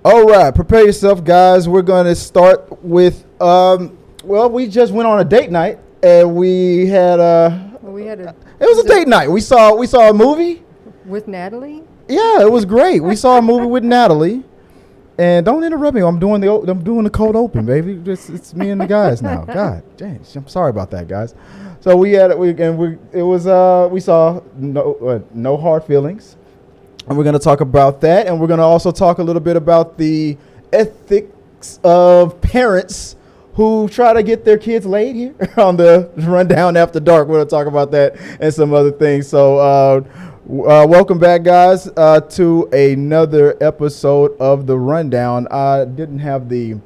All right, prepare yourself, guys. We're going to start with, we just went on a date night, and we had it was a date night. We saw a movie. With Natalie? Yeah, it was great. We saw a movie with Natalie. And don't interrupt me. I'm doing the cold open, baby. It's me and the guys now. God, dang, I'm sorry about that, guys. So we saw No Hard Feelings. And we're going to talk about that. And we're going to also talk a little bit about the ethics of parents who try to get their kids laid here on the Rundown After Dark. We're going to talk about that and some other things. So welcome back, guys, to another episode of the Rundown. I didn't have the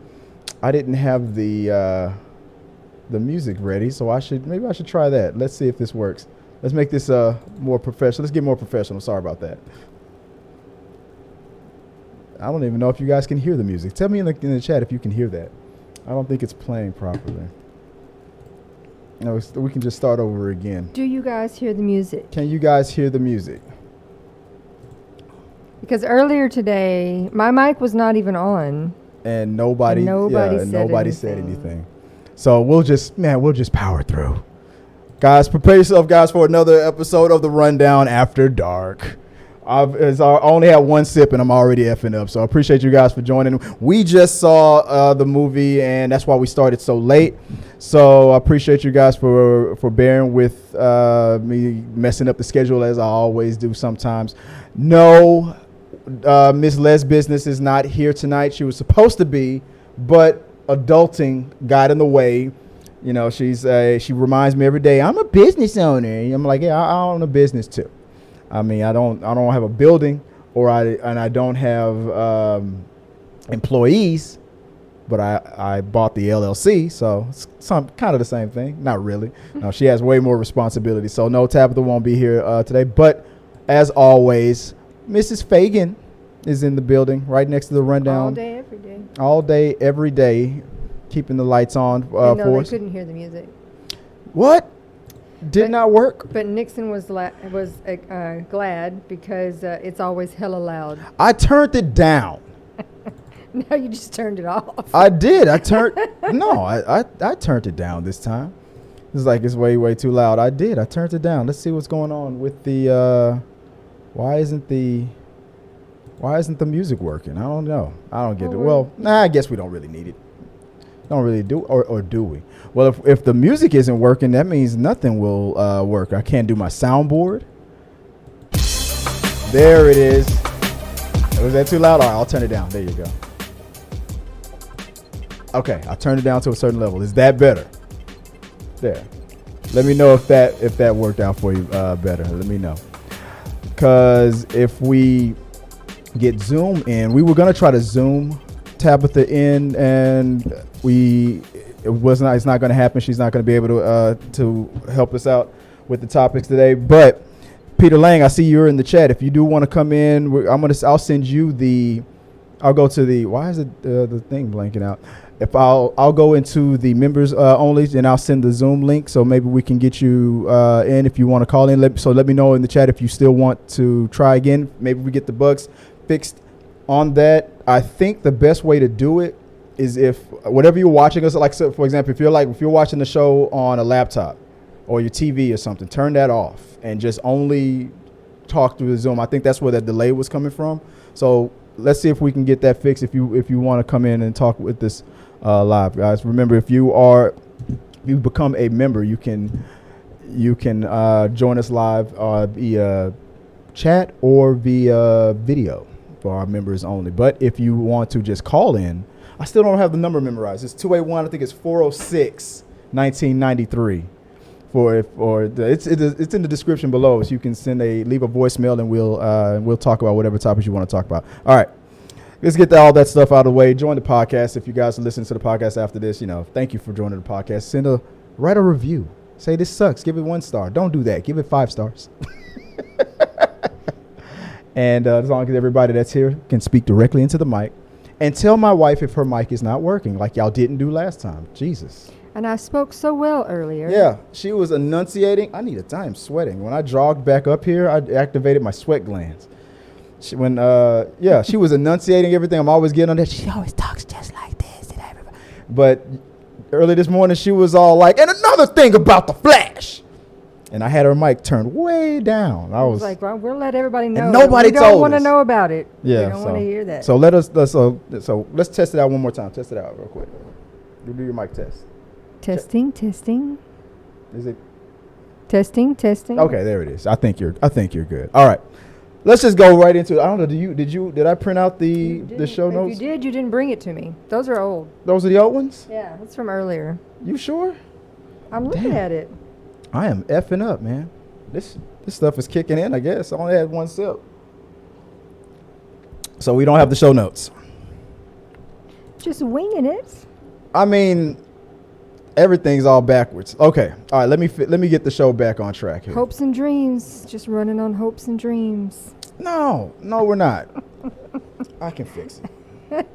music ready, so maybe I should try that. Let's see if this works. Let's make this more professional. Let's get more professional. Sorry about that. I don't even know if you guys can hear the music. Tell me in the chat if you can hear that. I don't think it's playing properly. No, we can just start over again. Do you guys hear the music? Can you guys hear the music? Because earlier today, my mic was not even on. And nobody said anything. So we'll just power through. Guys, prepare yourself, guys, for another episode of the Rundown After Dark. I only had one sip and I'm already effing up. So I appreciate you guys for joining. We just saw the movie and that's why we started so late. So I appreciate you guys for bearing with me messing up the schedule as I always do sometimes. No, Miss Les Business is not here tonight. She was supposed to be, but adulting got in the way. You know, she reminds me every day, I'm a business owner. And I'm like, yeah, I own a business too. I mean, I don't have a building I don't have employees, but I bought the LLC. So it's kind of the same thing. Not really. No, she has way more responsibility. So no, Tabatha won't be here today. But as always, Mrs. Fagan is in the building right next to the Rundown. All day, every day. All day, every day, keeping the lights on for they us. couldn't hear the music. What? Did not work. But Nixon was glad because it's always hella loud. I turned it down. No, you just turned it off. I did. I turned it down this time. It's like it's way too loud. I did. I turned it down. Let's see what's going on with the. Why isn't the music working? I don't know. I don't get it. Well, I guess we don't really need it. Don't really do, or do we? Well, if the music isn't working, that means nothing will work. I can't do my soundboard. There it is. Was that too loud? All right, I'll turn it down. There you go. Okay, I turned it down to a certain level. Is that better? There. Let me know if that worked out for you better. Let me know. Because if we get Zoom in, we were gonna try to Zoom Tabatha in, and it's not going to happen. She's not going to be able to help us out with the topics today. But Peter Lang, I see you're in the chat. If you do want to come in, I'll send you I'll go to the, why is it the thing blanking out? If I'll go into the members only, and I'll send the Zoom link. So maybe we can get you in if you want to call in. Let me know in the chat if you still want to try again. Maybe we get the bugs fixed on that. I think the best way to do it is if whatever you're watching us, like, so for example, if you're watching the show on a laptop or your TV or something, turn that off and just only talk through the Zoom. I think that's where that delay was coming from. So let's see if we can get that fixed. If you want to come in and talk with this live, guys. Remember, if you become a member, you can join us live via chat or via video for our members only. But if you want to just call in, I still don't have the number memorized. It's 281. I think it's 406 1993. It's in the description below, so you can leave a voicemail and we'll talk about whatever topics you want to talk about. All right, let's get all that stuff out of the way. Join the podcast if you guys are listening to the podcast after this. Thank you for joining the podcast. Write a review. Say this sucks. Give it 1 star. Don't do that. Give it 5 stars. And as long as everybody that's here can speak directly into the mic, and tell my wife if her mic is not working, like y'all didn't do last time. Jesus. And I spoke so well earlier. Yeah, she was enunciating. I am sweating. When I jogged back up here, I activated my sweat glands. She was enunciating everything. I'm always getting on that. She always talks just like this. But early this morning, she was all like, and another thing about the Flash. And I had her mic turned way down. I was like, well, we'll let everybody know. And nobody we told us. don't want to know about it. Yeah, we don't want to hear that. So let's test it out one more time. Test it out real quick. You do your mic test. Testing. Is it? Testing. Okay, there it is. I think you're good. All right. Let's just go right into it. I don't know. Did I print out the show notes? If you did, you didn't bring it to me. Those are old. Those are the old ones? Yeah, that's from earlier. You sure? I'm looking at it. I am effing up, man. This stuff is kicking in, I guess. I only had one sip. So we don't have the show notes. Just winging it. I mean, everything's all backwards. Okay. All right, let me get the show back on track here. Hopes and dreams. Just running on hopes and dreams. No, we're not. I can fix it.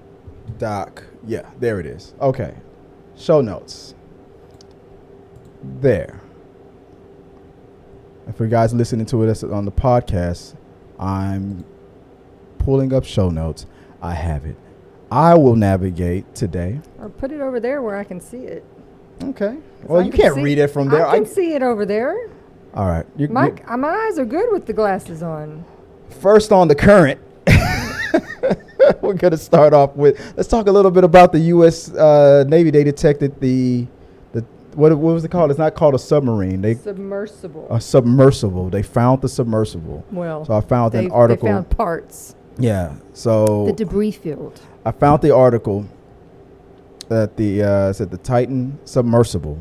Doc. Yeah, there it is. Okay. Show notes. There. And for you guys listening to it on the podcast, I'm pulling up show notes. I have it. I will navigate today. Or put it over there where I can see it. Okay. Well, you can't read it from there. I can see it over there. All right. My eyes are good with the glasses on. First on the current, we're going to start off with, let's talk a little bit about the U.S. Navy. They detected what was it called? It's not called a submarine. Submersible. A submersible. They found the submersible. Well, so I found an article. They found parts. Yeah. So the debris field. I found the article that said the Titan submersible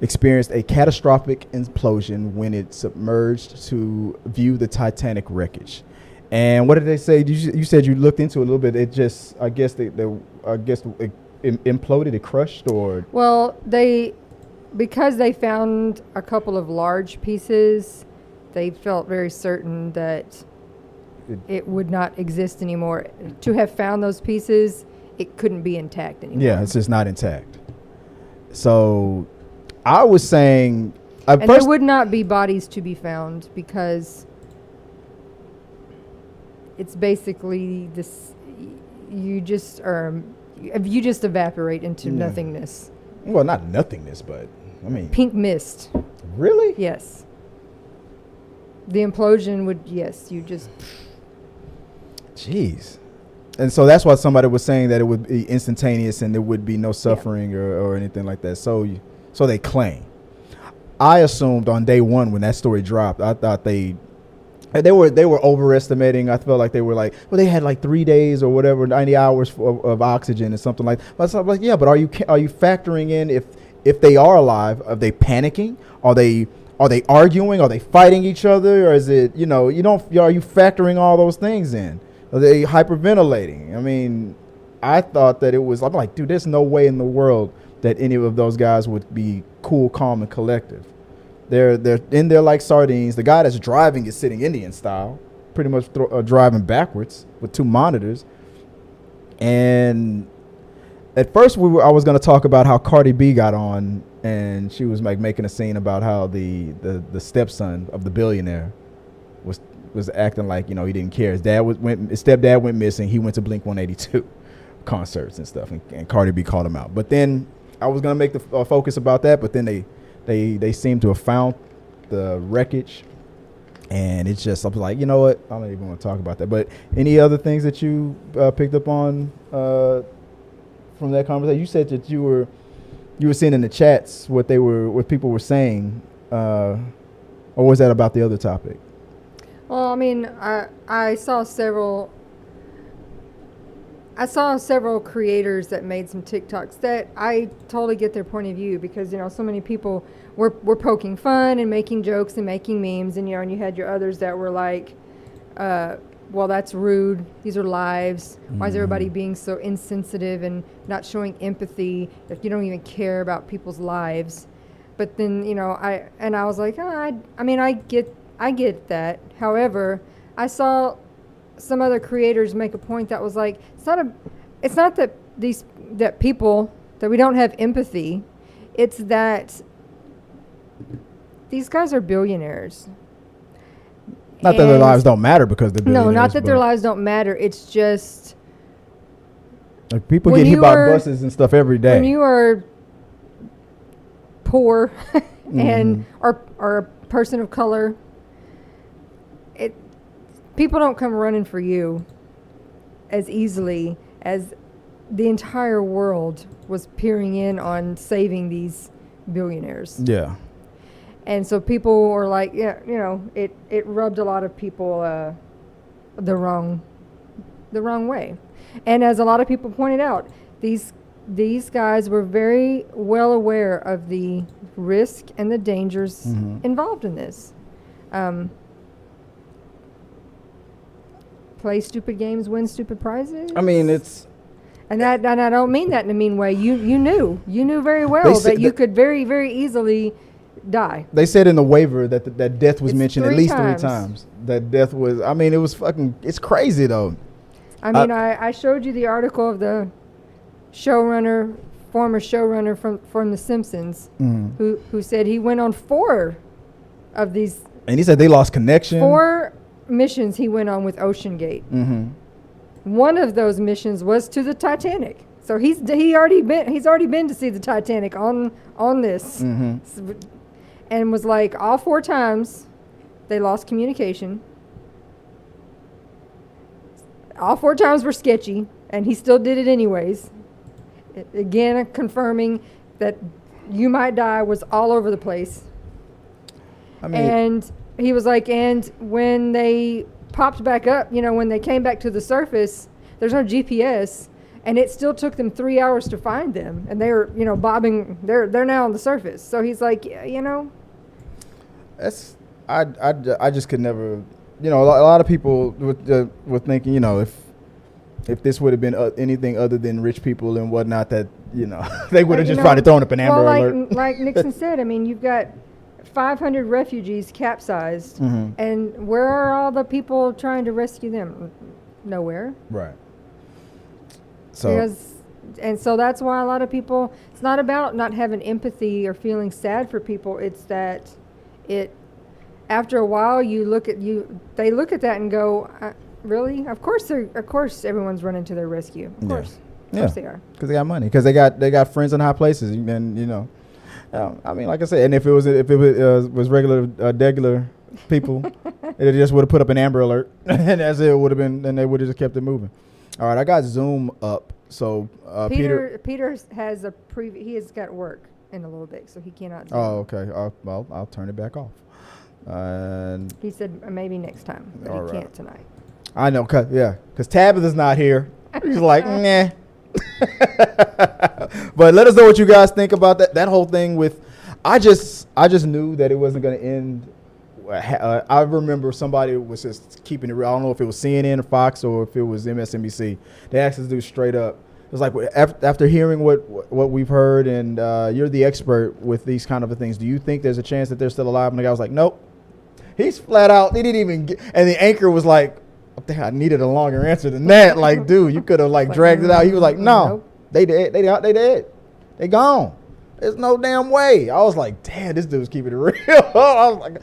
experienced a catastrophic implosion when it submerged to view the Titanic wreckage. And what did they say? You said you looked into it a little bit. It just, I guess it imploded. It crushed, or well, because they found a couple of large pieces, they felt very certain that it would not exist anymore. To have found those pieces, it couldn't be intact anymore. Yeah, it's just not intact. So I was saying... there would not be bodies to be found because it's basically this... You just evaporate into nothingness. Well, not nothingness, but I mean... Pink mist. Really? Yes. The implosion would... Yes, you just... Jeez. And so that's why somebody was saying that it would be instantaneous and there would be no suffering or anything like that. So they claim. I assumed on day one when that story dropped, I thought they were overestimating. I felt like they were like, well, they had like 3 days or whatever, 90 hours of oxygen or something like. But I'm like, yeah, but are you factoring in if they are alive? Are they panicking? Are they arguing? Are they fighting each other? Or is it are you factoring all those things in? Are they hyperventilating? I mean, I thought that it was. I'm like, dude, there's no way in the world that any of those guys would be cool, calm, and collective. They're in there like sardines. The guy that's driving is sitting Indian style, pretty much driving backwards with two monitors. And at first, I was going to talk about how Cardi B got on, and she was like making a scene about how the stepson of the billionaire was acting like he didn't care. His stepdad went missing. He went to Blink 182 concerts and stuff, and Cardi B called him out. But then I was gonna make the focus about that, but then they seem to have found the wreckage, and it's just I was like, you know what? I don't even want to talk about that. But any other things that you picked up on from that conversation? You said that you were seeing in the chats what people were saying, or was that about the other topic? Well, I mean, I saw several creators that made some TikToks that I totally get their point of view because so many people were poking fun and making jokes and making memes, and and you had your others that were like, well, that's rude. These are lives. Why is everybody being so insensitive and not showing empathy if you don't even care about people's lives? But then I was like, I get that. However, I saw some other creators make a point that was like, it's not that people that we don't have empathy. It's that these guys are billionaires. Not that their lives don't matter because they're billionaires. No, not that their lives don't matter. It's just like people get hit by buses and stuff every day. When you are poor and are a person of color, people don't come running for you as easily as the entire world was peering in on saving these billionaires. Yeah. And so people were like, yeah, you know, it rubbed a lot of people the wrong way. And as a lot of people pointed out, these guys were very well aware of the risk and the dangers involved in this. Play stupid games, win stupid prizes. I mean, it's... And I don't mean that in a mean way. You knew very well that you could very, very easily die. They said in the waiver that death was mentioned at least 3 times. That death was, I mean, it was fucking, it's crazy though. I mean, I showed you the article of the former showrunner from The Simpsons, who said he went on 4 of these. And he said they lost connection. 4 missions he went on with Ocean Gate. One of those missions was to the Titanic. So he's already been to see the Titanic on this. And was like, all 4 times they lost communication. All 4 times were sketchy, and he still did it anyways. Again, confirming that you might die was all over the place. I mean, and he was like, and when they popped back up, you know, when they came back to the surface, there's no GPS, and it still took them 3 hours to find them, and they were, you know, bobbing. They're now on the surface. So he's like, you know. That's I just could never, you know, a lot of people were thinking, you know, if this would have been anything other than rich people and whatnot, that, you know, they would have just probably thrown up an Amber Alert. Like Nixon said, I mean, you've got 500 refugees capsized, and where are all the people trying to rescue them? Nowhere. Right. So. And so that's why a lot of people, it's not about not having empathy or feeling sad for people. It's that after a while they look at that and go, really? Of course everyone's running to their rescue. Of course they are. Because they got money. Because they got friends in high places, and you know, I mean, like I said, and if it was regular people, it just would have put up an Amber Alert, and as it would have been, and they would have just kept it moving. All right, I got Zoom up, so Peter has he has got work in a little bit, so he cannot. Zoom. Oh, okay. Well, I'll turn it back off. And he said maybe next time, but he can't tonight. I know, because Tabitha's not here. He's like, nah. But let us know what you guys think about that whole thing with. I just knew that it wasn't going to end. I remember somebody was just keeping it real. I don't know if it was CNN or Fox or if it was MSNBC. They asked us to do straight up. It was like, after hearing what we've heard, and you're the expert with these kind of things, do you think there's a chance that they're still alive? And the guy was like, nope. He's flat out. He didn't even get, and the anchor was like, I needed a longer answer than that. Like, dude, you could have like dragged it out. He was like, no, nope. They dead. They dead. They gone. There's no damn way. I was like, damn, this dude's keeping it real. I was like,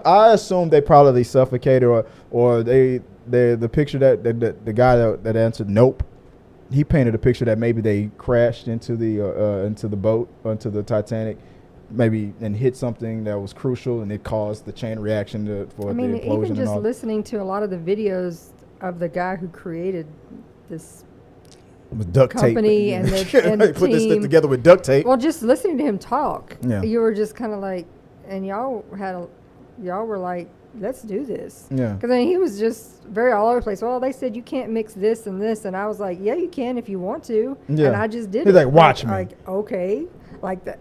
I assumed they probably suffocated or the picture that the guy that answered nope. He painted a picture that maybe they crashed into the boat, onto the Titanic, maybe, and hit something that was crucial, and it caused the chain reaction for the implosion. Even just listening to a lot of the videos of the guy who created this with duct company tape. and the put team. this thing together with duct tape. Well, just listening to him talk, you were just kind of like, and y'all were like, let's do this. Yeah. Because he was just very all over the place. Well, they said you can't mix this and this, and I was like, yeah, you can if you want to. Yeah. And I just did. He's like, watch me. Like, okay, like that.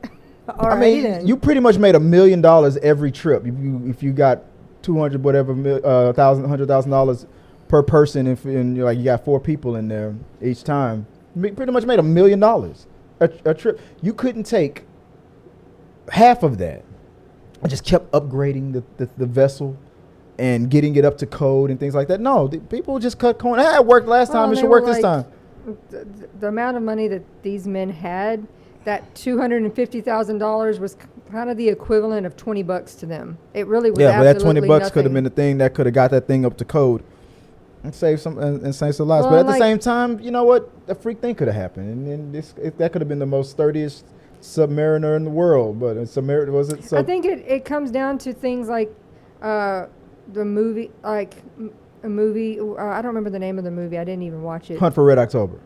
I mean, then. You pretty much made $1 million every trip. If you got $100,000 per person, and you're like, you got 4 people in there each time, you pretty much made $1 million a trip. You couldn't take half of that. I just kept upgrading the vessel and getting it up to code and things like that. No, people just cut corners. It worked last time. It should work this time. The amount of money that these men had, that $250,000 was kind of the equivalent of $20 to them. It really was. Yeah, but that $20 nothing. could have been the thing that could have got that thing up to code and saved some lives. Well, but at the same time, you know what? A freak thing could have happened, and that could have been the most sturdiest submariner in the world. But submariner was it? I think it comes down to things like the movie, like a movie. I don't remember the name of the movie. I didn't even watch it. Hunt for Red October.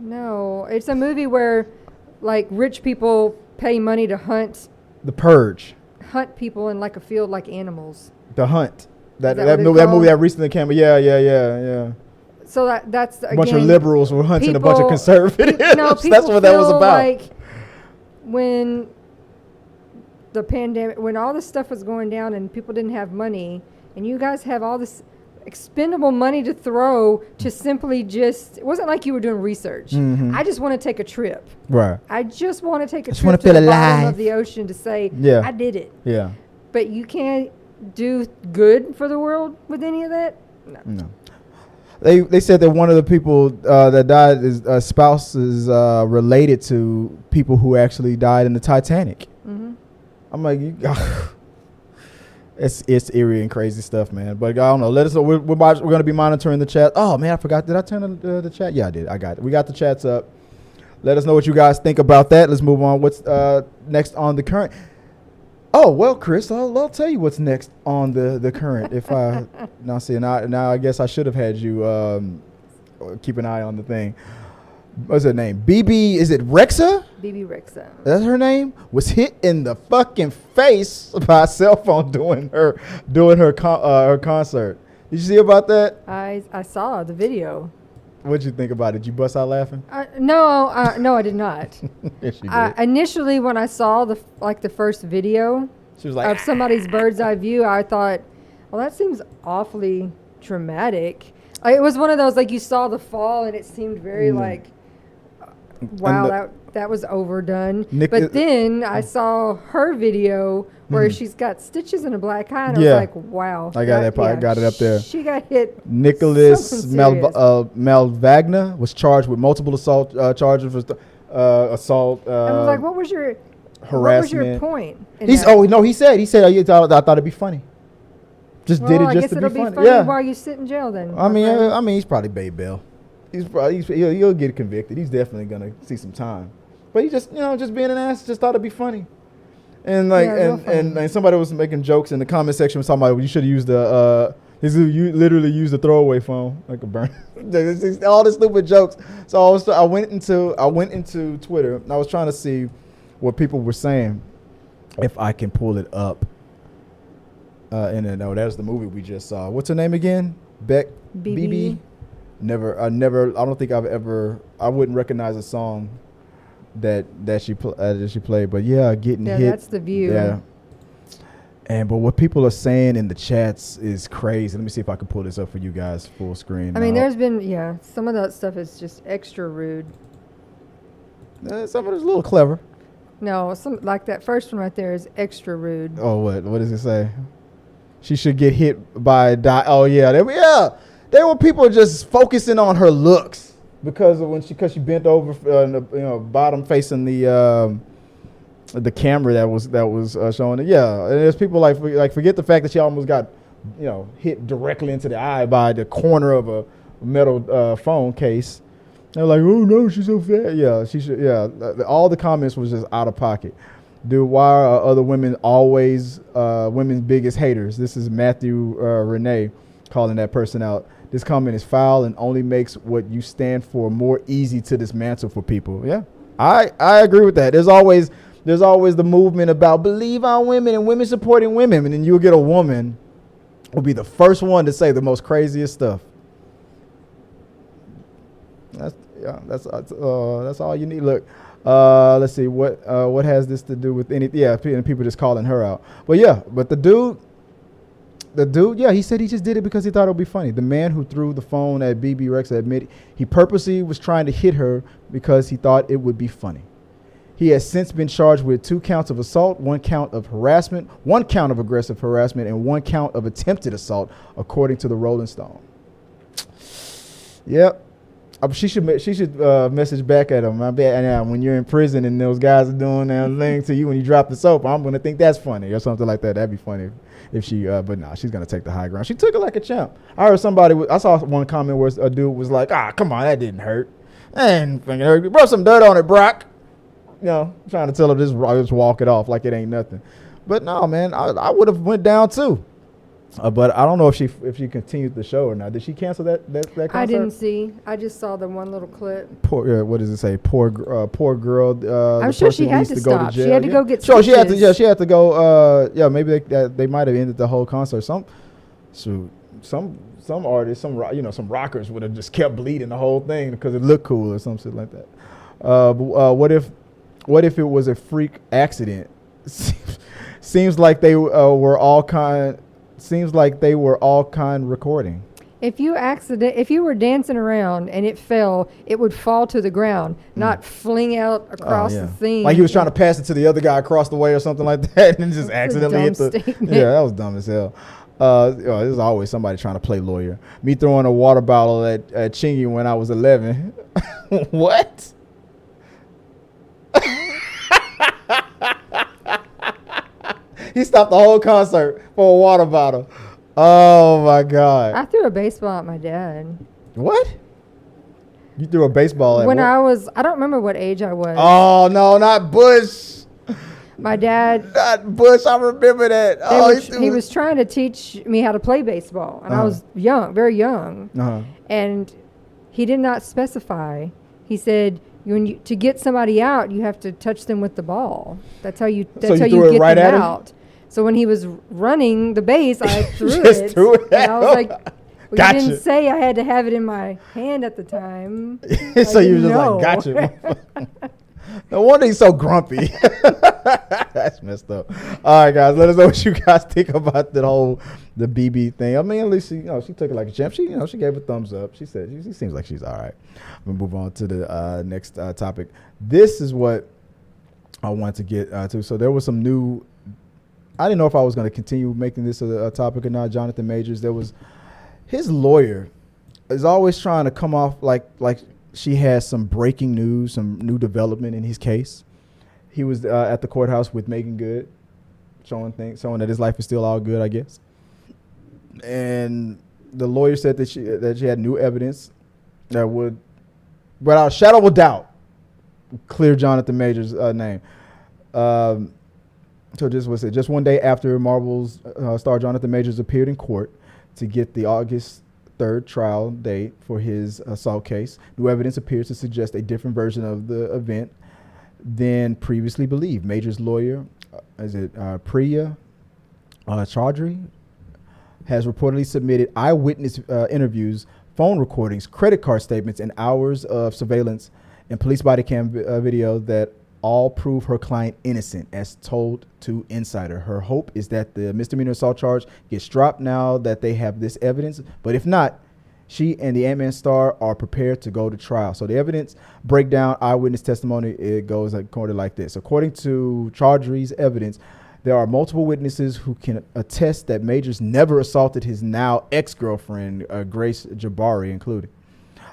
No, it's a movie where like rich people pay money to hunt. The Purge. Hunt people in like a field like animals. The Hunt. That movie that recently came. Yeah. So that's a bunch of liberals were hunting a bunch of conservatives. No, that's what that was about. Like when the pandemic, when all this stuff was going down and people didn't have money, and you guys have all this expendable money to throw to simply just, it wasn't like you were doing research. Mm-hmm. I just want to take a trip. Right. I just want to take a just trip to the bottom of the ocean to say, I did it. Yeah. But you can't do good for the world with any of that? No. They said that one of the people that died, is spouse is related to people who actually died in the Titanic. Mm-hmm. I'm like, it's eerie and crazy stuff, man. But I don't know. Let us know. We're going to be monitoring the chat. Oh man, I forgot. Did I turn the chat? Yeah, I did. I got it. We got the chats up. Let us know what you guys think about that. Let's move on. What's next on the current? Oh well, Chris, I'll tell you what's next on the current. If I now I guess I should have had you keep an eye on the thing. What's her name? Bebe, is it Rexha? Bebe Rexha. That's her name? Was hit in the fucking face by a cell phone doing her concert. Did you see about that? I saw the video. What'd you think about it? Did you bust out laughing? No, I did not. Yes, you did. Initially, when I saw the first video she was like, of somebody's bird's eye view, I thought, well, that seems awfully traumatic. It was one of those, like, you saw the fall and it seemed very like, wow, that was overdone. But then I saw her video where she's got stitches in a black eye, and I was like, wow. I got it up there. She got hit. Nicholas Malvagna was charged with multiple assault charges for assault. I was like, what was your harassment? What was your point? He said I thought it'd be funny. Did it just to be funny. I guess it'll be funny while you sit in jail then. I mean, he's probably bail bail. He'll get convicted. He's definitely gonna see some time. But he just being an ass, just thought it'd be funny. And and somebody was making jokes in the comment section, was talking about you should have used you literally used a throwaway phone like a burn. All the stupid jokes. So I went into Twitter and I was trying to see what people were saying, if I can pull it up. That's the movie we just saw. What's her name again? Bebe. I don't think I wouldn't recognize a song that she played, but getting hit. That's the view. Yeah. But what people are saying in the chats is crazy. Let me see if I can pull this up for you guys full screen. I mean, there's been some of that stuff is just extra rude. Some of it's a little clever. No, some like that first one right there is extra rude. Oh, what does it say? She should get hit by a oh yeah, there were people just focusing on her looks because she bent over bottom facing the camera that was showing it. Yeah, and there's people like forget the fact that she almost got hit directly into the eye by the corner of a metal phone case. They're like, oh no, she's so fat. Yeah, she should. Yeah, all the comments was just out of pocket. Dude, why are other women always women's biggest haters? This is Matthew Renee calling that person out. This comment is foul and only makes what you stand for more easy to dismantle for people. Yeah, I agree with that. There's always the movement about believe on women and women supporting women, and then you'll get a woman who'll be the first one to say the most craziest stuff. That's all you need. Look, let's see what has this to do with anything? Yeah, and people just calling her out. But the dude, he said he just did it because he thought it would be funny. The man who threw the phone at Bebe Rexha admitted he purposely was trying to hit her because he thought it would be funny. He has since been charged with 2 counts of assault, 1 count of harassment, 1 count of aggressive harassment, and 1 count of attempted assault, according to the Rolling Stone. Yep. She should message back at him. I bet when you're in prison and those guys are doing that thing to you when you drop the soap, I'm gonna think that's funny or something like that. That'd be funny if she. But nah, she's gonna take the high ground. She took it like a champ. I heard I saw one comment where a dude was like, come on, that didn't hurt. And rub some dirt on it, Brock. Trying to tell her just walk it off like it ain't nothing. But no, man, I would have went down too. But I don't know if she continued the show or not. Did she cancel that concert? I didn't see. I just saw the one little clip. Poor, what does it say? Poor girl. I'm sure she had to stop. She had to go get. Sure, she had to. Yeah, she had to go. Maybe they might have ended the whole concert. Some artists, some rockers would have just kept bleeding the whole thing because it looked cool or some shit like that. What if it was a freak accident? Seems like they were all kind. Seems like they were all kind recording. If you were dancing around and it fell, it would fall to the ground, not fling out across the thing. Like he was trying to pass it to the other guy across the way or something like that, and just accidentally hit the. Statement. Yeah, that was dumb as hell. There's always somebody trying to play lawyer. Me throwing a water bottle at Chingy when I was 11. What? He stopped the whole concert for a water bottle. Oh my God! I threw a baseball at my dad. What? You threw a baseball at when what? I don't remember what age I was. Oh no, not Bush. My dad. Not Bush. I remember that. He was trying to teach me how to play baseball, and I was young, very young. And he did not specify. He said, to get somebody out, you have to touch them with the ball. That's how you get right them out. So when he was running the base, I threw it. Threw it and I was like, gotcha. You didn't say I had to have it in my hand at the time. So you were just like, gotcha. No wonder he's so grumpy. That's messed up. All right, guys, let us know what you guys think about the BB thing. I mean, at least she took it like a champ. She gave a thumbs up. She said she seems like she's all right. We'll move on to the next topic. This is what I want to get to. So there was some new. I didn't know if I was going to continue making this a topic or not. Jonathan Majors. There was his lawyer is always trying to come off like she has some breaking news, some new development in his case. He was at the courthouse with Megan Good, showing that his life is still all good, I guess. And the lawyer said that she had new evidence that would, without a shadow of a doubt, clear Jonathan Majors' name. So just one day after Marvel's star Jonathan Majors appeared in court to get the August 3rd trial date for his assault case, new evidence appears to suggest a different version of the event than previously believed. Majors' lawyer, Priya Chaudhry, has reportedly submitted eyewitness interviews, phone recordings, credit card statements, and hours of surveillance and police body cam video that all prove her client innocent, as told to Insider. Her hope is that the misdemeanor assault charge gets dropped now that they have this evidence, but if not, she and the Ant-Man star are prepared to go to trial. So the evidence breakdown, eyewitness testimony, it goes according like this. According to Chaudhry's evidence, there are multiple witnesses who can attest that Majors never assaulted his now ex-girlfriend, Grace Jabari, included.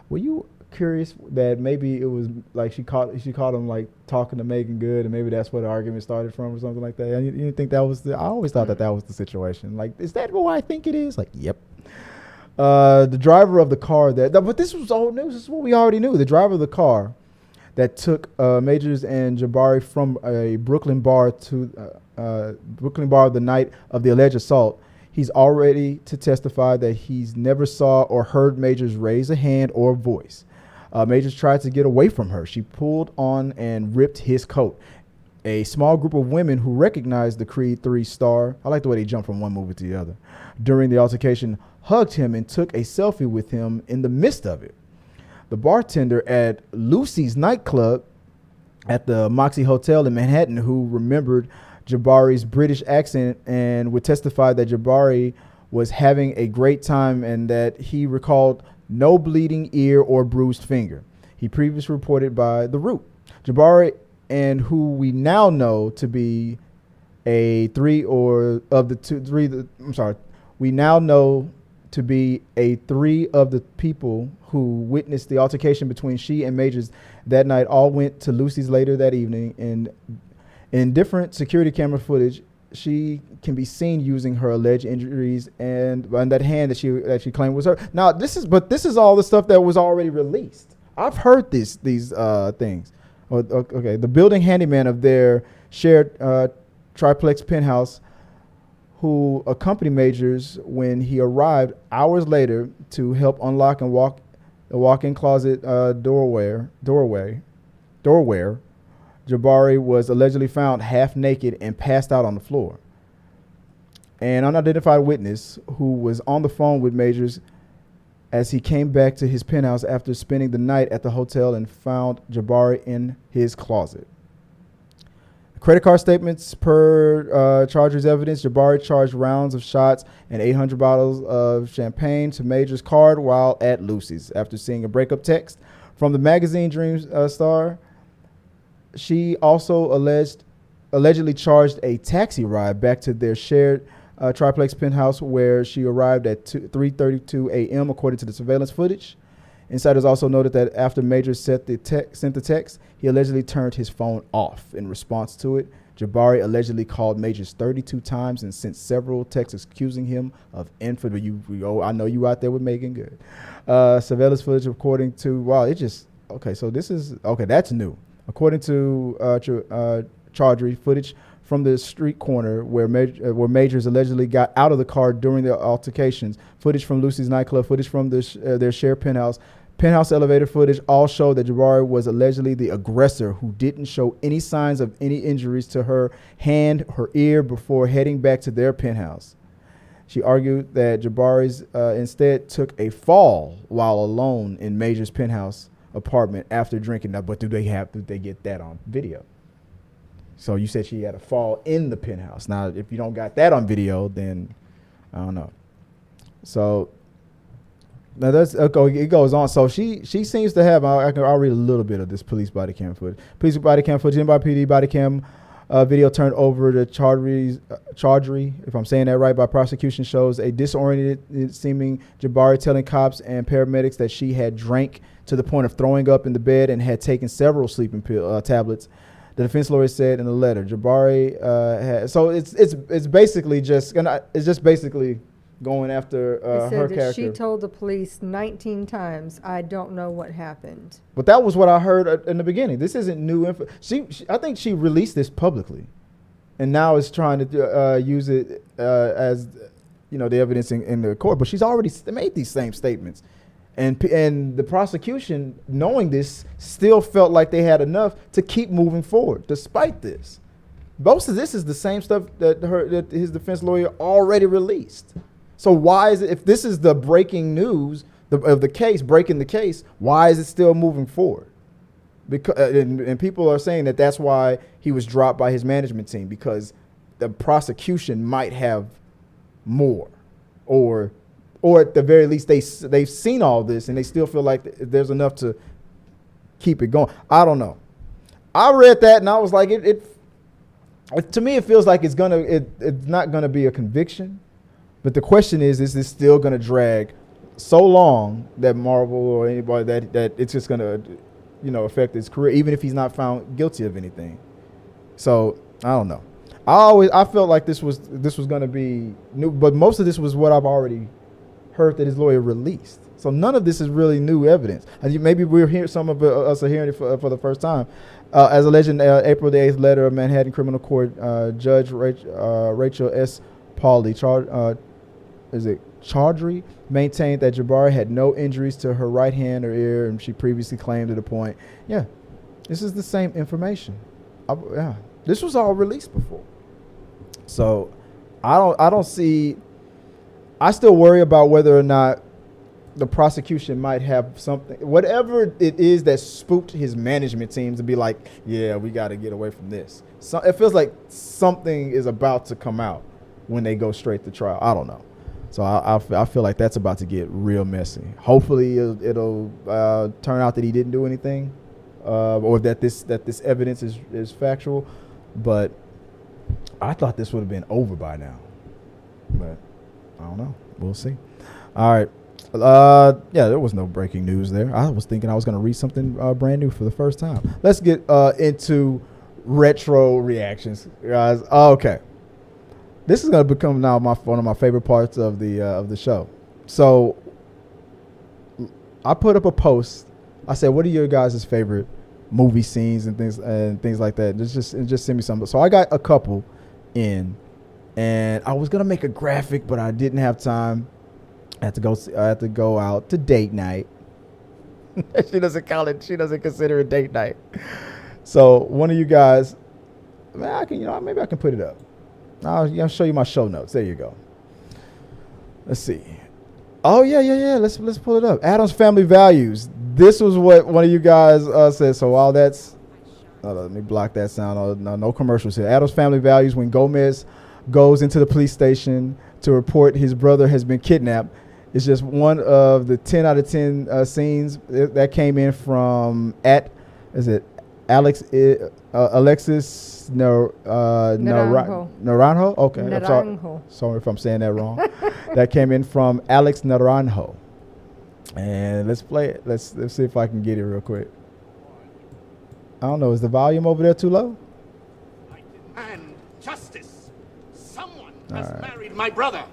Were you curious that maybe it was like she caught him like talking to Megan Good, and maybe that's where the argument started from or something like that? You didn't think that was I always thought that was the situation. Like, is that what I think it is? Like, yep. The driver of the car but this was old news. This is what we already knew. The driver of the car that took Majors and Jabari from a Brooklyn bar the night of the alleged assault, he's already to testify that he's never saw or heard Majors raise a hand or voice. Majors tried to get away from her. She pulled on and ripped his coat. A small group of women who recognized the Creed 3 star, I like the way they jumped from one movie to the other, during the altercation, hugged him and took a selfie with him in the midst of it. The bartender at Lucy's nightclub at the Moxie Hotel in Manhattan, who remembered Jabari's British accent and would testify that Jabari was having a great time and that he recalled no bleeding ear or bruised finger. He previously reported by The Root. Jabari, and who we now know to be we now know to be three of the people who witnessed the altercation between she and Majors that night all went to Lucy's later that evening. And in different security camera footage, she can be seen using her alleged injuries and that hand that she claimed was her. Now this is all the stuff that was already released. I've heard these things. Okay, the building handyman of their shared triplex penthouse, who accompanied Majors when he arrived hours later to help unlock and walk the walk-in closet doorway. Jabari was allegedly found half naked and passed out on the floor. An unidentified witness who was on the phone with Majors as he came back to his penthouse after spending the night at the hotel and found Jabari in his closet. Credit card statements per Chargers evidence, Jabari charged rounds of shots and 800 bottles of champagne to Majors' card while at Lucy's. After seeing a breakup text from the magazine Dreams star, she also allegedly charged a taxi ride back to their shared triplex penthouse, where she arrived at 3:32 a.m. according to the surveillance footage. Insiders also noted that after Majors sent the text, he allegedly turned his phone off. In response to it, Jabari allegedly called Majors 32 times and sent several texts accusing him of infidelity. I know you out there with Megan Good. Surveillance footage according to, that's new. According to Chaudhry, footage from the street corner where Majors allegedly got out of the car during the altercations, footage from Lucy's nightclub, footage from their shared penthouse elevator footage all show that Jabari was allegedly the aggressor who didn't show any signs of any injuries to her hand, her ear before heading back to their penthouse. She argued that Jabari's instead took a fall while alone in Majors' penthouse apartment after drinking. Now, but did they get that on video? So you said she had a fall in the penthouse. Now, if you don't got that on video, then I don't know. So now it goes on. So she seems to have. I'll read a little bit of this police body cam footage. Police body cam footage, NYPD body cam video turned over to Chaudhry, if I'm saying that right, by prosecution, shows a disoriented seeming Jabari telling cops and paramedics that she had drank to the point of throwing up in the bed and had taken several sleeping pill tablets. The defense lawyer said in the letter, Jabari it's basically just going after her character. She told the police 19 times, "I don't know what happened." But that was what I heard in the beginning. This isn't new info. I think she released this publicly, and now is trying to use it as the evidence in the court. But she's already made these same statements. And the prosecution, knowing this, still felt like they had enough to keep moving forward despite this. Most of this is the same stuff that his defense lawyer already released. So why is it, if this is the breaking news of the case, breaking the case, why is it still moving forward? Because and people are saying that that's why he was dropped by his management team, because the prosecution might have more, or at the very least they've seen all this and they still feel like there's enough to keep it going. I don't know. I read that and I was like, to me it feels like it's not gonna be a conviction. But the question is this still gonna drag so long that Marvel or anybody that it's just gonna affect his career, even if he's not found guilty of anything? So I don't know. I felt like this was gonna be new, but most of this was what I've already heard that his lawyer released. So none of this is really new evidence. Maybe we're hearing, some of us are hearing it for the first time. As alleged in April the 8th letter of Manhattan Criminal Court, Judge Rachel S. Pauley, Chaudhry, maintained that Jabari had no injuries to her right hand or ear, and she previously claimed at a point. Yeah, this is the same information. This was all released before. So I don't see. I still worry about whether or not the prosecution might have something, whatever it is that spooked his management team to be like, yeah, we got to get away from this. So it feels like something is about to come out when they go straight to trial. I don't know. So I feel like that's about to get real messy. Hopefully it'll turn out that he didn't do anything, or that this evidence is factual. But I thought this would have been over by now. But I don't know. We'll see. All right. Yeah, there was no breaking news there. I was thinking I was going to read something brand new for the first time. Let's get into retro reactions, guys. Okay. This is going to become now one of my favorite parts of the show. So I put up a post. I said, "What are your guys' favorite movie scenes and things like that?" Just send me some. So I got a couple in, and I was gonna make a graphic, but I didn't have time. I had to go out to date night. She doesn't call it. She doesn't consider it date night. So one of you guys, maybe I can put it up. I'll show you my show notes. There you go. Let's see. Oh yeah. Let's pull it up. Addams Family Values. This was what one of you guys said. So while that's, let me block that sound. No commercials here. Addams Family Values. When Gomez goes into the police station to report his brother has been kidnapped. It's just one of the 10 out of 10 scenes that came in from Alexis Naranjo? Okay. Naranjo. I'm sorry if I'm saying that wrong. That came in from Alex Naranjo. And let's play it. Let's see if I can get it real quick. I don't know. Is the volume over there too low? And justice. Someone has married my brother.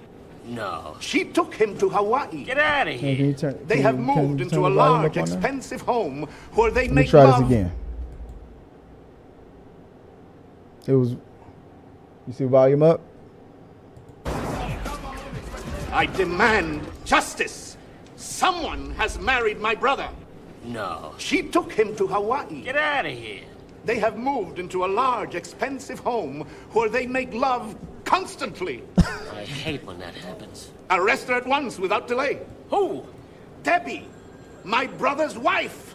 No. She took him to Hawaii. Get out of here. They have moved into a large, expensive home where they make love. Let me try this again. It was, you see volume up? I demand justice. Someone has married my brother. No. She took him to Hawaii. Get out of here. They have moved into a large, expensive home where they make love constantly. I hate when that happens. Arrest her at once without delay. Who? Debbie, my brother's wife,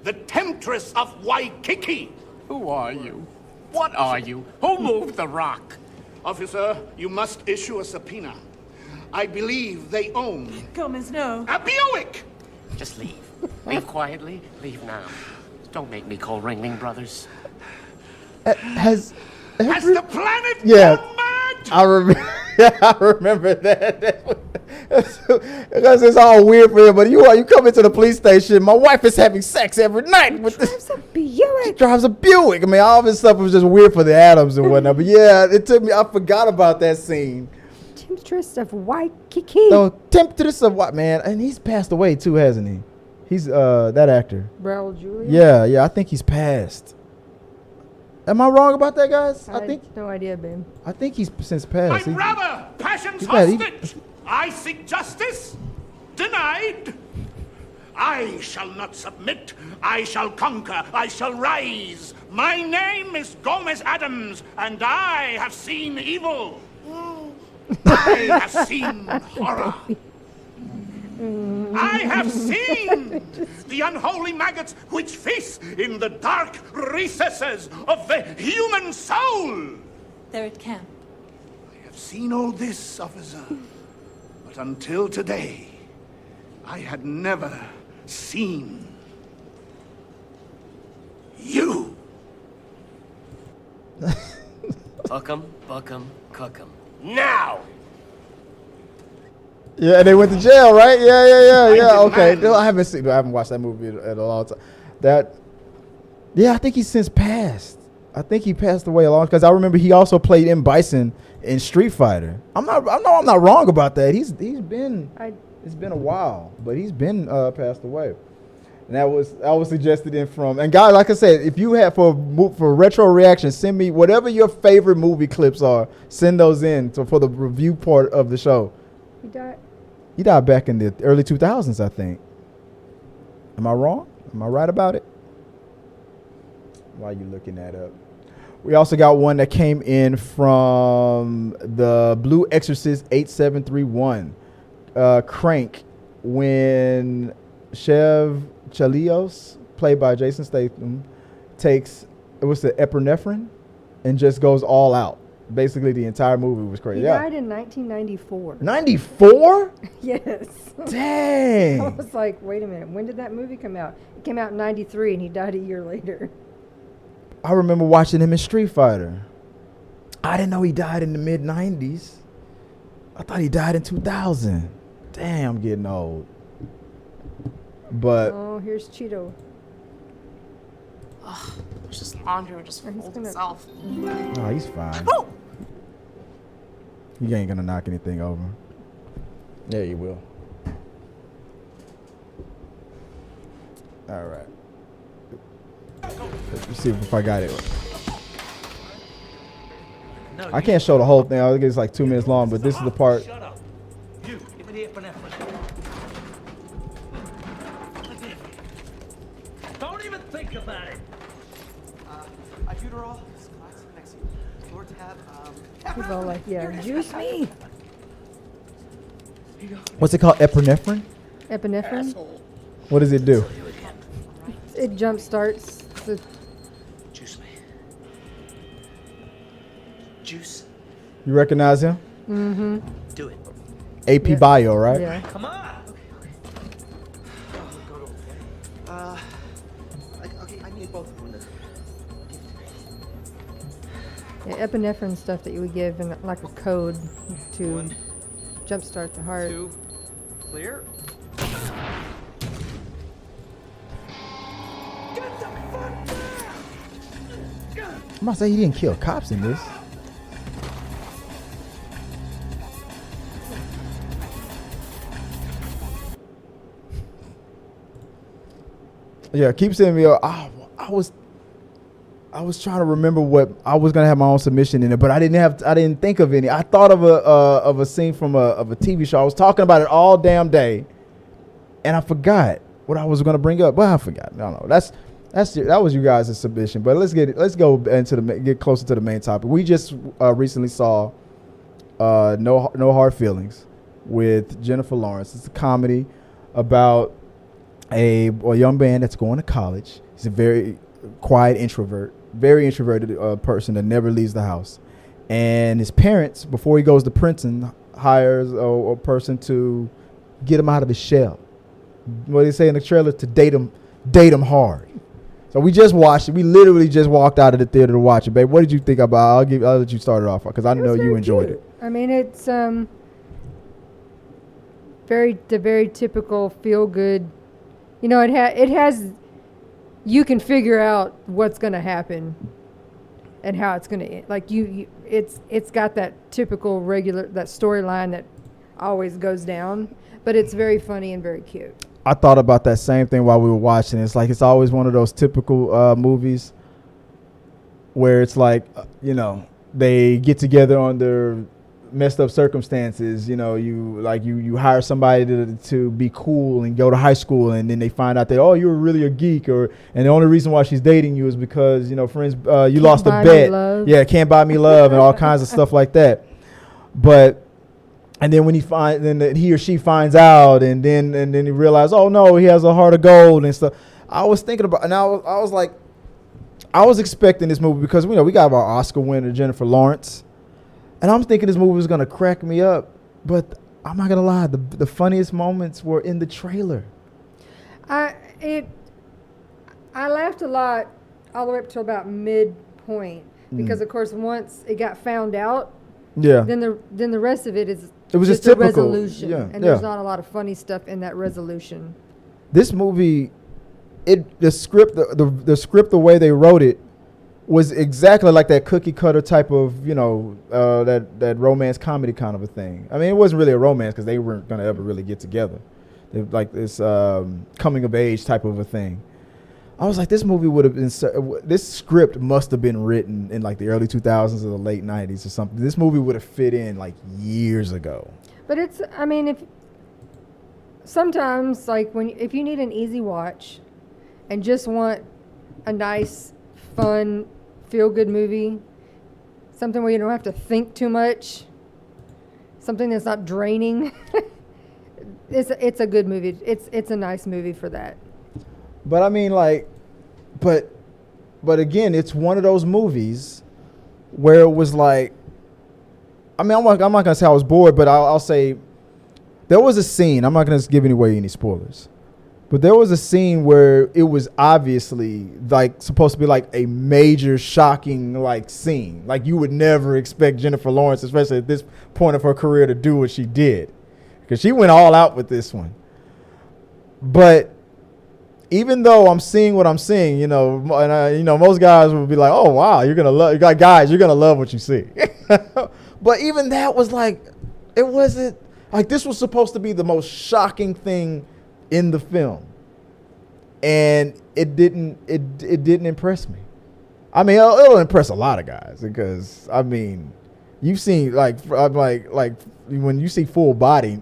the temptress of Waikiki. Who are you? What are you? Who moved the rock? Officer, you must issue a subpoena. I believe they own Gomez, no. a Buick. Just leave. Leave quietly. Leave now. Don't make me call Ringling Brothers. Has the planet Yeah. gone mad? I remember that. Because it's all weird for him. But you come into the police station. My wife is having sex every night with this. Drives a Buick. She drives a Buick. I mean, all this stuff was just weird for the Addams and whatnot. But yeah, it took me. I forgot about that scene. Temptress of Waikiki. So temptress of what, man? And he's passed away too, hasn't he? He's that actor. Raul Julia. Yeah. I think he's passed. Am I wrong about that, guys? I think no idea, babe. I think he's since My passed. brother, passion's dead. hostage. I seek justice. Denied. I shall not submit. I shall conquer. I shall rise. My name is Gomez Addams, and I have seen evil. I have seen horror. I have seen the unholy maggots which feast in the dark recesses of the human soul. They're at camp. I have seen all this, officer, but until today, I had never seen you. Buck 'em, cook 'em. Now! Yeah, and they went to jail, right? Yeah. Okay, demand- I haven't watched that movie in a long time. I think he's since passed. I think he passed away a long because I remember he also played M. Bison in Street Fighter. I'm not wrong about that. It's been a while, but he's been passed away. And that was suggested in from. And guys, like I said, if you have for retro reaction, send me whatever your favorite movie clips are. Send those in for the review part of the show. He died back in the early 2000s, I think. Am I wrong? Am I right about it? Why are you looking that up? We also got one that came in from the Blue Exorcist 8731. Crank, when Chev Chelios, played by Jason Statham, takes the epinephrine and just goes all out. Basically, the entire movie was crazy. He died in 1994. 94? Yes. Dang. I was like, wait a minute. When did that movie come out? It came out in 93, and he died a year later. I remember watching him in Street Fighter. I didn't know he died in the mid-90s. I thought he died in 2000. damn, I'm getting old. But Oh, here's Cheeto. It's just laundry would just Oh, he's fold gonna- itself. oh, he's fine. Oh! You ain't gonna knock anything over. Yeah, you will. All right. Let's see if I got it. No, I can't show the whole thing. I think it's like 2 minutes long, but this is the part. Shut up. You, give me the epinephrine. Don't even think about it. Albuterol, next to you. Floor tab, He's all like, yeah, juice me. What's it called? Epinephrine? Epinephrine. What does it do? It jump starts the Juice me. Juice. You recognize him? Do it. AP Yeah. Bio, right? yeah. Come on. okay, I need both of them. Yeah, epinephrine stuff that you would give in like a code to jumpstart the heart. 2, clear. I'm about to say he didn't kill cops in this. Yeah, keep sending me. I was trying to remember what I was gonna have my own submission in it, but I didn't think of any. I thought of a scene from a TV show. I was talking about it all damn day, and I forgot what I was gonna bring up. Well, I forgot. No, that was you guys' submission. But let's go into get closer to the main topic. We just recently saw No Hard Feelings with Jennifer Lawrence. It's a comedy about a young man that's going to college. He's a very quiet introvert, very introverted person that never leaves the house. And his parents, before he goes to Princeton, hires a person to get him out of his shell. What do they say in the trailer? To date him hard. So we just watched it. We literally just walked out of the theater to watch it, babe. What did you think about? I'll let you start it off because I know you enjoyed it. I mean, it's very typical feel good. You know, it has. You can figure out what's going to happen and how it's going to end. Like it's got that typical regular that storyline that always goes down, but it's very funny and very cute. I thought about that same thing while we were watching. It's like it's always one of those typical movies where it's like, they get together under messed up circumstances. You hire somebody to be cool and go to high school, and then they find out that, oh, you're really a geek, and the only reason why she's dating you is because, friends, you lost a bet. Yeah, can't buy me love and all kinds of stuff like that. And then when he or she finds out, and then he realizes, oh no, he has a heart of gold and stuff. I was thinking about, and I was like, I was expecting this movie because we got our Oscar winner Jennifer Lawrence, and I'm thinking this movie was gonna crack me up. But I'm not gonna lie, the funniest moments were in the trailer. I laughed a lot all the way up to about midpoint because, of course, once it got found out, Yeah. then the rest of it is It was just a typical. resolution, Yeah, and there's yeah. not a lot of funny stuff in that resolution. This movie, the script, the way they wrote it was exactly like that cookie cutter type of, that romance comedy kind of a thing. I mean, it wasn't really a romance because they weren't going to ever really get together. They like this coming of age type of a thing. I was like, this movie would have been, this script must have been written in like the early 2000s or the late 90s or something. This movie would have fit in like years ago. But if sometimes, like, if you need an easy watch and just want a nice, fun, feel-good movie, something where you don't have to think too much, something that's not draining, it's a good movie. It's a nice movie for that. But I mean, but again, it's one of those movies where it was like, I mean, I'm not gonna say I was bored, but I'll say there was a scene. I'm not gonna give away any spoilers, but there was a scene where it was obviously like supposed to be like a major shocking like scene. Like you would never expect Jennifer Lawrence, especially at this point of her career, to do what she did. because she went all out with this one. But even though I'm seeing what I'm seeing, and most guys would be like, "Oh wow, you're gonna love." Guys, you're gonna love what you see. But even that was like, it wasn't like this was supposed to be the most shocking thing in the film, and it didn't. It didn't impress me. I mean, it'll impress a lot of guys because I mean, you've seen like when you see full body.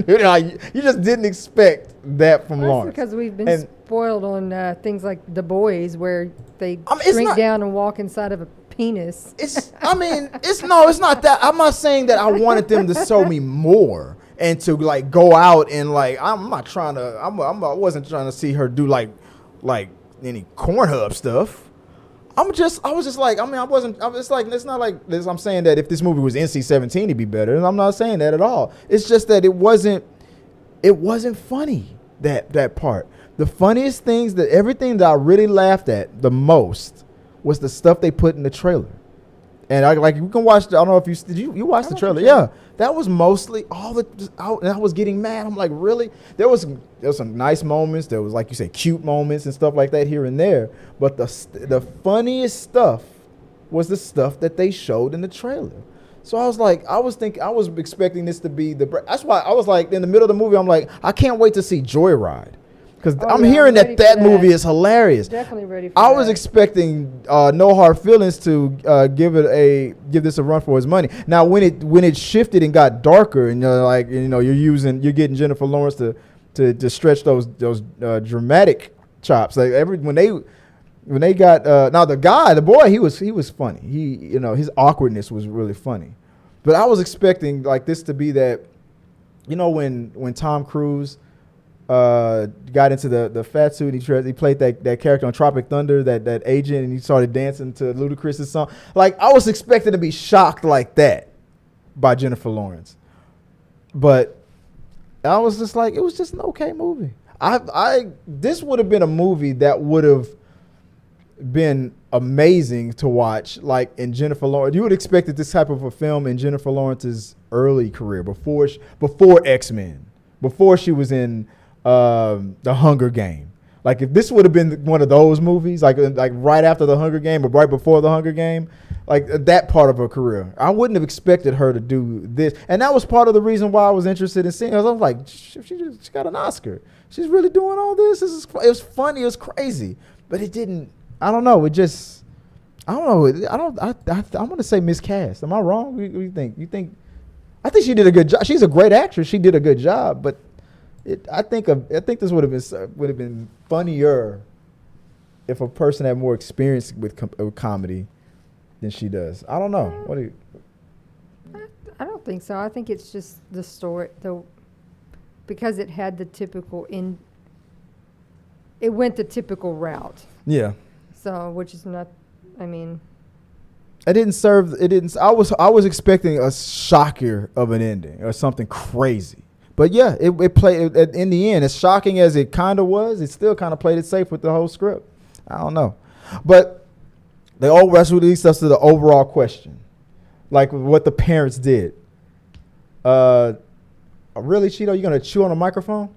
You just didn't expect that from Lawrence. Because we've been spoiled on things like The Boys, where they shrink down and walk inside of a penis. It's not that. I'm not saying that I wanted them to show me more and to like go out and like I wasn't trying to see her do like any Pornhub stuff. I was just like, I was like, it's not like this. I'm saying that if this movie was NC-17, it'd be better. And I'm not saying that at all. It's just that it wasn't funny, that part. The funniest things, everything that I really laughed at the most was the stuff they put in the trailer. And you can watch, I don't know if you watched the trailer? Yeah. That was mostly and I was getting mad. I'm like, really? There was some nice moments. There was, like you say, cute moments and stuff like that here and there. But the funniest stuff was the stuff that they showed in the trailer. So I was expecting this to be that's why I was like, in the middle of the movie, I'm like, I can't wait to see Joyride. Because I'm hearing that movie is hilarious. Definitely ready for I was expecting No Hard Feelings to give this a run for its money. Now when it shifted and got darker and you're getting Jennifer Lawrence to stretch those dramatic chops. Like when they got now the boy he was funny. His awkwardness was really funny. But I was expecting like this to be that, when Tom Cruise got into the fat suit. He played that character on Tropic Thunder, that agent, and he started dancing to Ludacris's song. Like I was expecting to be shocked like that by Jennifer Lawrence, but I was just like, it was just an okay movie. This would have been a movie that would have been amazing to watch, like in Jennifer Lawrence. You would expect this type of a film in Jennifer Lawrence's early career, before X-Men, before she was in The Hunger Game. Like if this would have been one of those movies, like right after The Hunger Game or right before The Hunger Game, like that part of her career, I wouldn't have expected her to do this. And that was part of the reason why I was interested in seeing her. I was like, she got an Oscar. She's really doing all this. It was funny. It was crazy, but it didn't. I don't know. It just. I don't know. I'm gonna say miscast. Am I wrong? What do you think? You think? I think she did a good job. She's a great actress. She did a good job, but. I think this would have been funnier if a person had more experience with comedy than she does. I don't know. What do you? I don't think so. I think it's just the story, because it had the typical it went the typical route. Yeah. So, which is not. I mean. It didn't. I was expecting a shocker of an ending or something crazy. But yeah, it played in the end. As shocking as it kind of was, it still kind of played it safe with the whole script. I don't know, but they all released us to the overall question, like what the parents did. Really, Cheeto, you gonna chew on a microphone?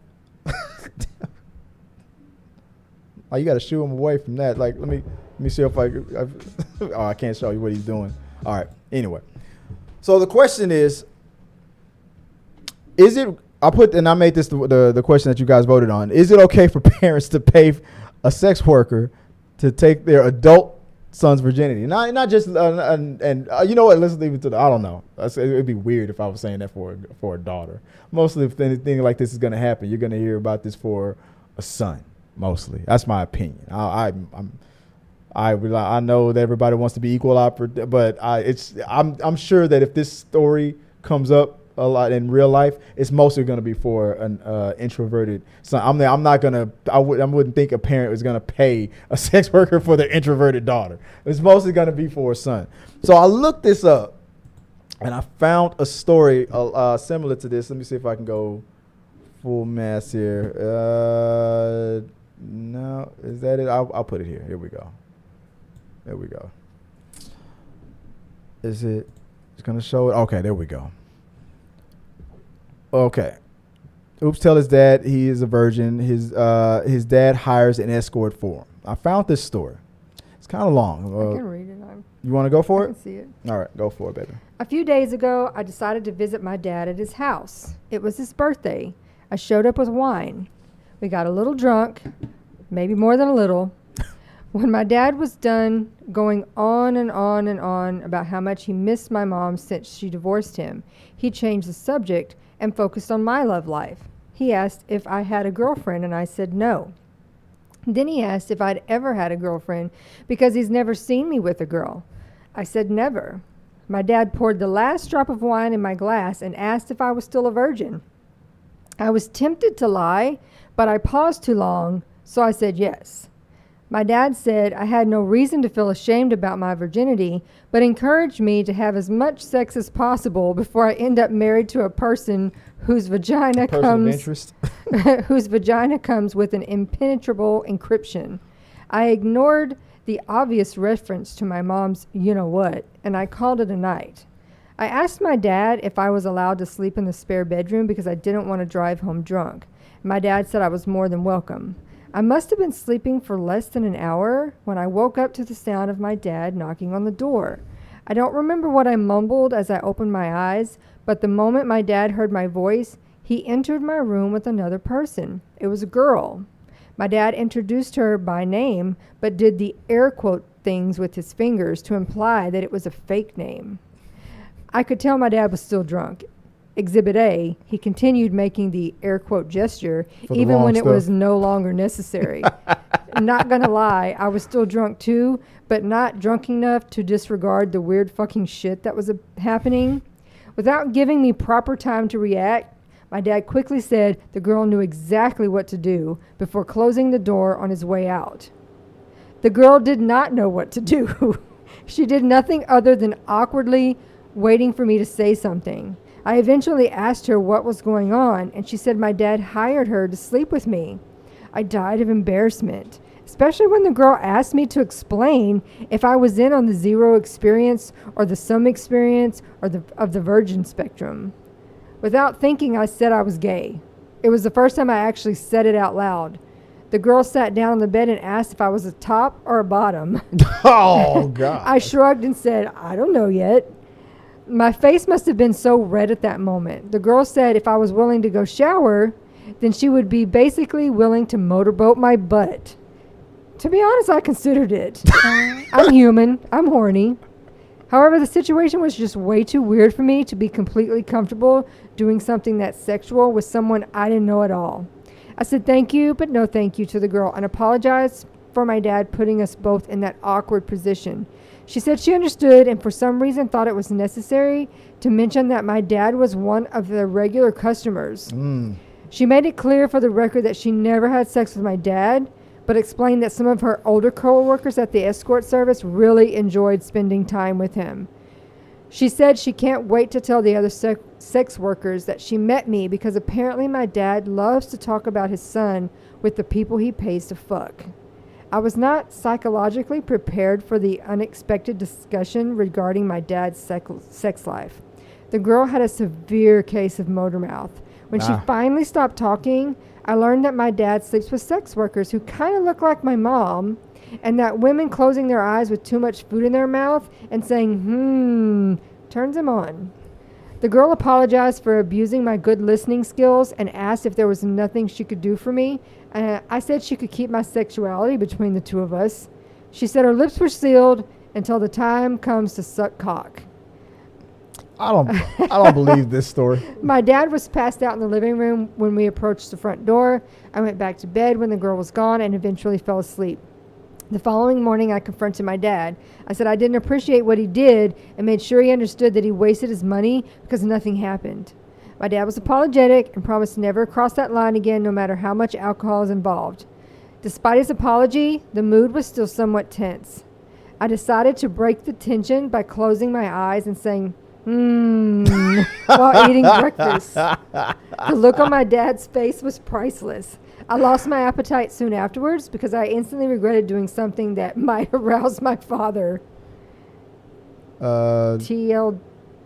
Oh, you got to shoo him away from that. Like, let me see if I can't show you what he's doing. All right. Anyway, so the question is it? I made this the question that you guys voted on. Is it okay for parents to pay a sex worker to take their adult son's virginity? Not just you know what? Let's leave it to I don't know. It'd be weird if I was saying that for a daughter. Mostly, if anything like this is going to happen, you're going to hear about this for a son. Mostly, that's my opinion. I know that everybody wants to be equal opportunity, but I'm sure that if this story comes up a lot in real life, it's mostly going to be for an introverted son. I wouldn't think a parent was going to pay a sex worker for their introverted daughter. It's mostly going to be for a son. So I looked this up, and I found a story similar to this. Let me see if I can go full mass here. No, is that it? I'll put it here. Here we go. There we go. Is it? It's going to show it. Okay, there we go. Okay. Oops, tell his dad he is a virgin. His dad hires an escort for him. I found this story. It's kind of long. I can read it. You want to go for I it? can see it. All right, go for it, baby. A few days ago, I decided to visit my dad at his house. It was his birthday. I showed up with wine. We got a little drunk, maybe more than a little. When my dad was done going on and on and on about how much he missed my mom since she divorced him, he changed the subject and focused on my love life. He asked if I had a girlfriend, and I said no. Then he asked if I'd ever had a girlfriend because he's never seen me with a girl. I said never. My dad poured the last drop of wine in my glass and asked if I was still a virgin. I was tempted to lie, but I paused too long, so I said yes. My dad said I had no reason to feel ashamed about my virginity, but encouraged me to have as much sex as possible before I end up married to a person whose vagina whose vagina comes with an impenetrable encryption. I ignored the obvious reference to my mom's you-know-what, and I called it a night. I asked my dad if I was allowed to sleep in the spare bedroom because I didn't want to drive home drunk. My dad said I was more than welcome. I must have been sleeping for less than an hour when I woke up to the sound of my dad knocking on the door. I don't remember what I mumbled as I opened my eyes, but the moment my dad heard my voice, he entered my room with another person. It was a girl. My dad introduced her by name, but did the air quote things with his fingers to imply that it was a fake name. I could tell my dad was still drunk. Exhibit A, he continued making the air quote gesture even when it was no longer necessary. Not gonna lie, I was still drunk too, but not drunk enough to disregard the weird fucking shit that was happening. Without giving me proper time to react, my dad quickly said the girl knew exactly what to do before closing the door on his way out. The girl did not know what to do. She did nothing other than awkwardly waiting for me to say something. I eventually asked her what was going on, and she said my dad hired her to sleep with me. I died of embarrassment, especially when the girl asked me to explain if I was in on the zero experience or the some experience or of the virgin spectrum. Without thinking, I said I was gay. It was the first time I actually said it out loud. The girl sat down on the bed and asked if I was a top or a bottom. Oh, God. I shrugged and said, I don't know yet. My face must have been so red at that moment. The girl said if I was willing to go shower, then she would be basically willing to motorboat my butt. To be honest, I considered it. I'm human. I'm horny. However, the situation was just way too weird for me to be completely comfortable doing something that's sexual with someone I didn't know at all. I said thank you, but no thank you to the girl and apologized for my dad putting us both in that awkward position. She said she understood and for some reason thought it was necessary to mention that my dad was one of the regular customers. She made it clear for the record that she never had sex with my dad, but explained that some of her older co-workers at the escort service really enjoyed spending time with him. She said she can't wait to tell the other sex workers that she met me because apparently my dad loves to talk about his son with the people he pays to fuck. I was not psychologically prepared for the unexpected discussion regarding my dad's sex life. The girl had a severe case of motor mouth. When she finally stopped talking, I learned that my dad sleeps with sex workers who kind of look like my mom, and that women closing their eyes with too much food in their mouth and saying, turns him on. The girl apologized for abusing my good listening skills and asked if there was nothing she could do for me. I said she could keep my sexuality between the two of us. She said her lips were sealed until the time comes to suck cock. I don't believe this story. My dad was passed out in the living room when we approached the front door. I went back to bed when the girl was gone and eventually fell asleep. The following morning, I confronted my dad. I said I didn't appreciate what he did and made sure he understood that he wasted his money because nothing happened. My dad was apologetic and promised never to cross that line again no matter how much alcohol is involved. Despite his apology, the mood was still somewhat tense. I decided to break the tension by closing my eyes and saying, while eating breakfast. The look on my dad's face was priceless. I lost my appetite soon afterwards because I instantly regretted doing something that might arouse my father. TLDR.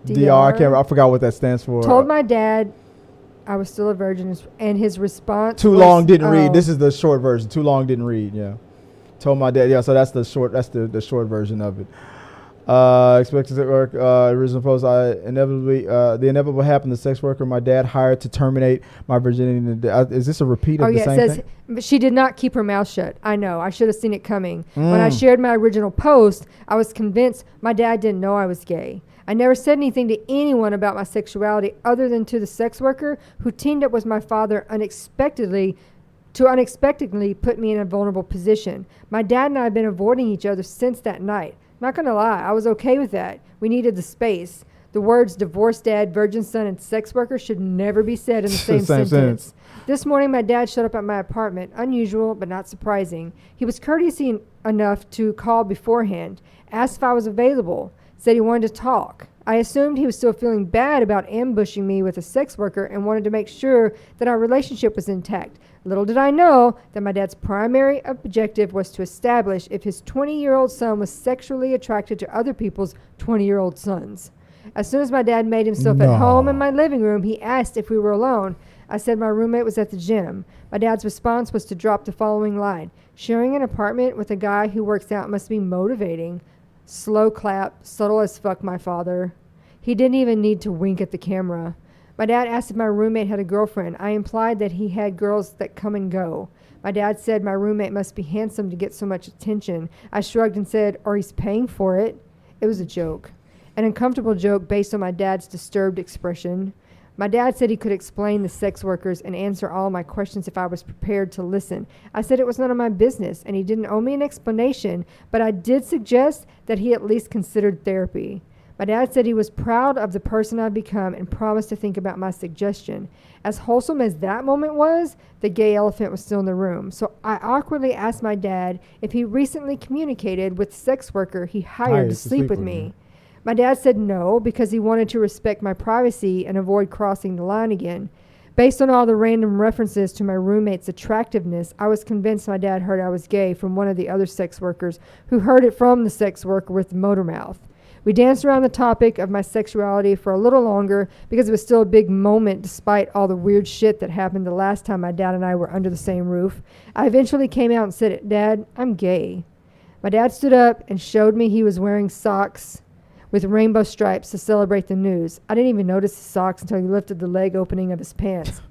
I forgot what that stands for. Told my dad I was still a virgin, and his response Too was, long didn't read. "Oh." This is the short version. Too long didn't read. Yeah. Told my dad. Yeah. So that's the short. That's the short version of it. Expected to work. Original post. The inevitable happened. The sex worker my dad hired to terminate my virginity. Is this a repeat of Oh the yeah, same it says, thing? but she did not keep her mouth shut. I know. I should have seen it coming. When I Mm. shared my original post, I was convinced my dad didn't know I was gay. I never said anything to anyone about my sexuality other than to the sex worker who teamed up with my father unexpectedly put me in a vulnerable position. My dad and I have been avoiding each other since that night. Not going to lie, I was okay with that. We needed the space. The words divorced dad, virgin son, and sex worker should never be said in the same sentence. This morning, my dad showed up at my apartment. Unusual, but not surprising. He was courteous enough to call beforehand, asked if I was available, said he wanted to talk. I assumed he was still feeling bad about ambushing me with a sex worker and wanted to make sure that our relationship was intact. Little did I know that my dad's primary objective was to establish if his 20-year-old son was sexually attracted to other people's 20-year-old sons. As soon as my dad made himself at home in my living room, he asked if we were alone. I said my roommate was at the gym. My dad's response was to drop the following line. Sharing an apartment with a guy who works out must be motivating. Slow clap, subtle as fuck, my father. He didn't even need to wink at the camera. My dad asked if my roommate had a girlfriend. I implied that he had girls that come and go. My dad said my roommate must be handsome to get so much attention. I shrugged and said, or he's paying for it. It was a joke. An uncomfortable joke based on my dad's disturbed expression. My dad said he could explain the sex workers and answer all my questions if I was prepared to listen. I said it was none of my business, and he didn't owe me an explanation, but I did suggest that he at least considered therapy. My dad said he was proud of the person I'd become and promised to think about my suggestion. As wholesome as that moment was, the gay elephant was still in the room. So I awkwardly asked my dad if he recently communicated with the sex worker he hired to sleep with me. My dad said no, because he wanted to respect my privacy and avoid crossing the line again. Based on all the random references to my roommate's attractiveness, I was convinced my dad heard I was gay from one of the other sex workers, who heard it from the sex worker with the motor mouth. We danced around the topic of my sexuality for a little longer because it was still a big moment despite all the weird shit that happened the last time my dad and I were under the same roof. I eventually came out and said, "Dad, I'm gay." My dad stood up and showed me he was wearing socks with rainbow stripes to celebrate the news. I didn't even notice the socks until he lifted the leg opening of his pants.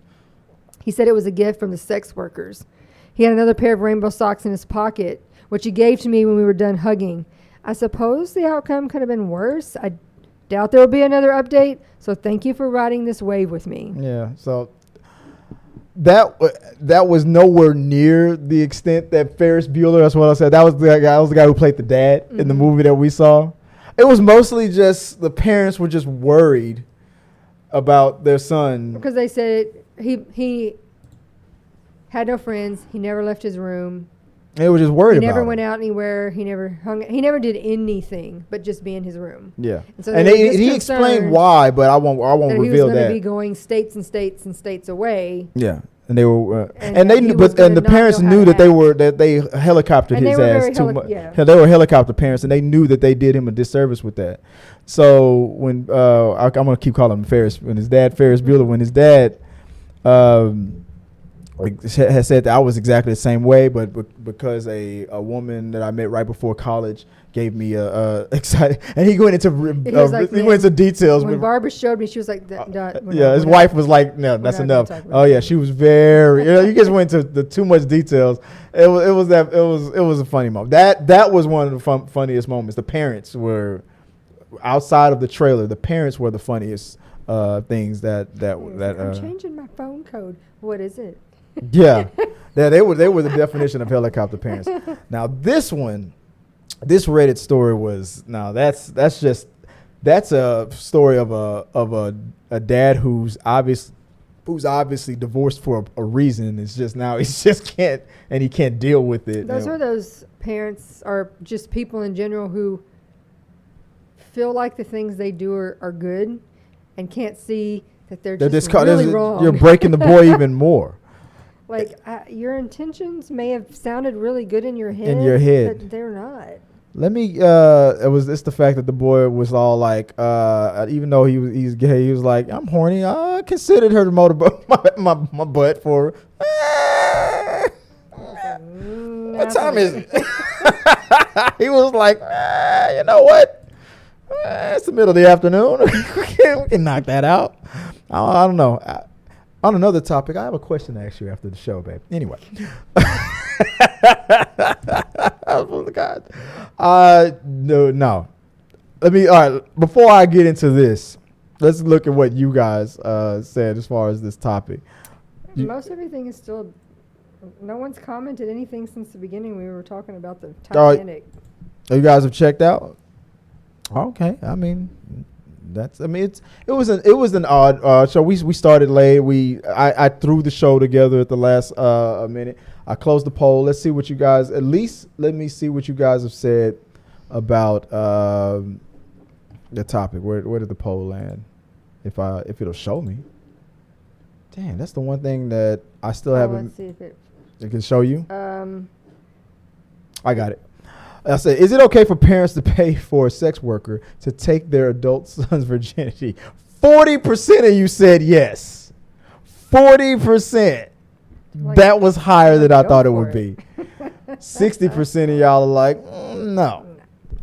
He said it was a gift from the sex workers. He had another pair of rainbow socks in his pocket, which he gave to me when we were done hugging. I suppose the outcome could have been worse. I doubt there will be another update, so thank you for riding this wave with me. Yeah, so that was nowhere near the extent that Ferris Bueller, that's what I said. That was the guy who played the dad in the movie that we saw. It was mostly just the parents were just worried about their son. Because they said he had no friends. He never left his room. They were just worried about He never him. went out anywhere. He never did anything but just be in his room. Yeah. So And he explained why, but I won't that reveal he was going that. to be going states and states and states away. Yeah. And they were, And they he knew, was but and gonna the not parents know how knew to that they helicoptered And his they were ass very too much. yeah. Yeah, they were helicopter parents, and they knew that they did him a disservice with that. So when I'm gonna keep calling him Ferris, when his dad has said that I was exactly the same way, but because a woman that I met right before college gave me a excited, and he went into details. When with, Barbara showed me, she was like, his wife was like, "No, that's enough." Oh yeah, she was very. You guys went into the too much details. It was a funny moment. That was one of the funniest moments. The parents were outside of the trailer. The parents were the funniest things that. I'm changing my phone code. What is it? Yeah, they were the definition of helicopter parents. Now this Reddit story was that's a story of a dad who's obviously divorced for a reason. It's just now he can't deal with it. Those are those parents or just people in general who feel like the things they do are good and can't see that they're just really wrong. You're breaking the boy even more. Like your intentions may have sounded really good in your head, but they're not. Let me. It's the fact that the boy was all like, even though he's gay, he was like, I'm horny. I considered her to motorboat my butt for. What time is it? He was like, you know what? It's the middle of the afternoon. We can knock that out. I don't know. On another topic, I have a question to ask you after the show, babe. Anyway. Oh, God. No. All right. Before I get into this, let's look at what you guys said as far as this topic. Most everything is still. No one's commented anything since the beginning. We were talking about the Titanic. You guys have checked out. Okay. I mean, it was an odd show. We started late. I threw the show together at the last minute. I closed the poll. Let's see what you guys. At least let me see what you guys have said about the topic. Where did the poll land? If it'll show me. Damn, that's the one thing that I still haven't. Let's see if it can show you. I got it. I said, is it okay for parents to pay for a sex worker to take their adult son's virginity? 40% of you said yes. 40%. That was higher than I thought it would be. 60% of y'all are like, no.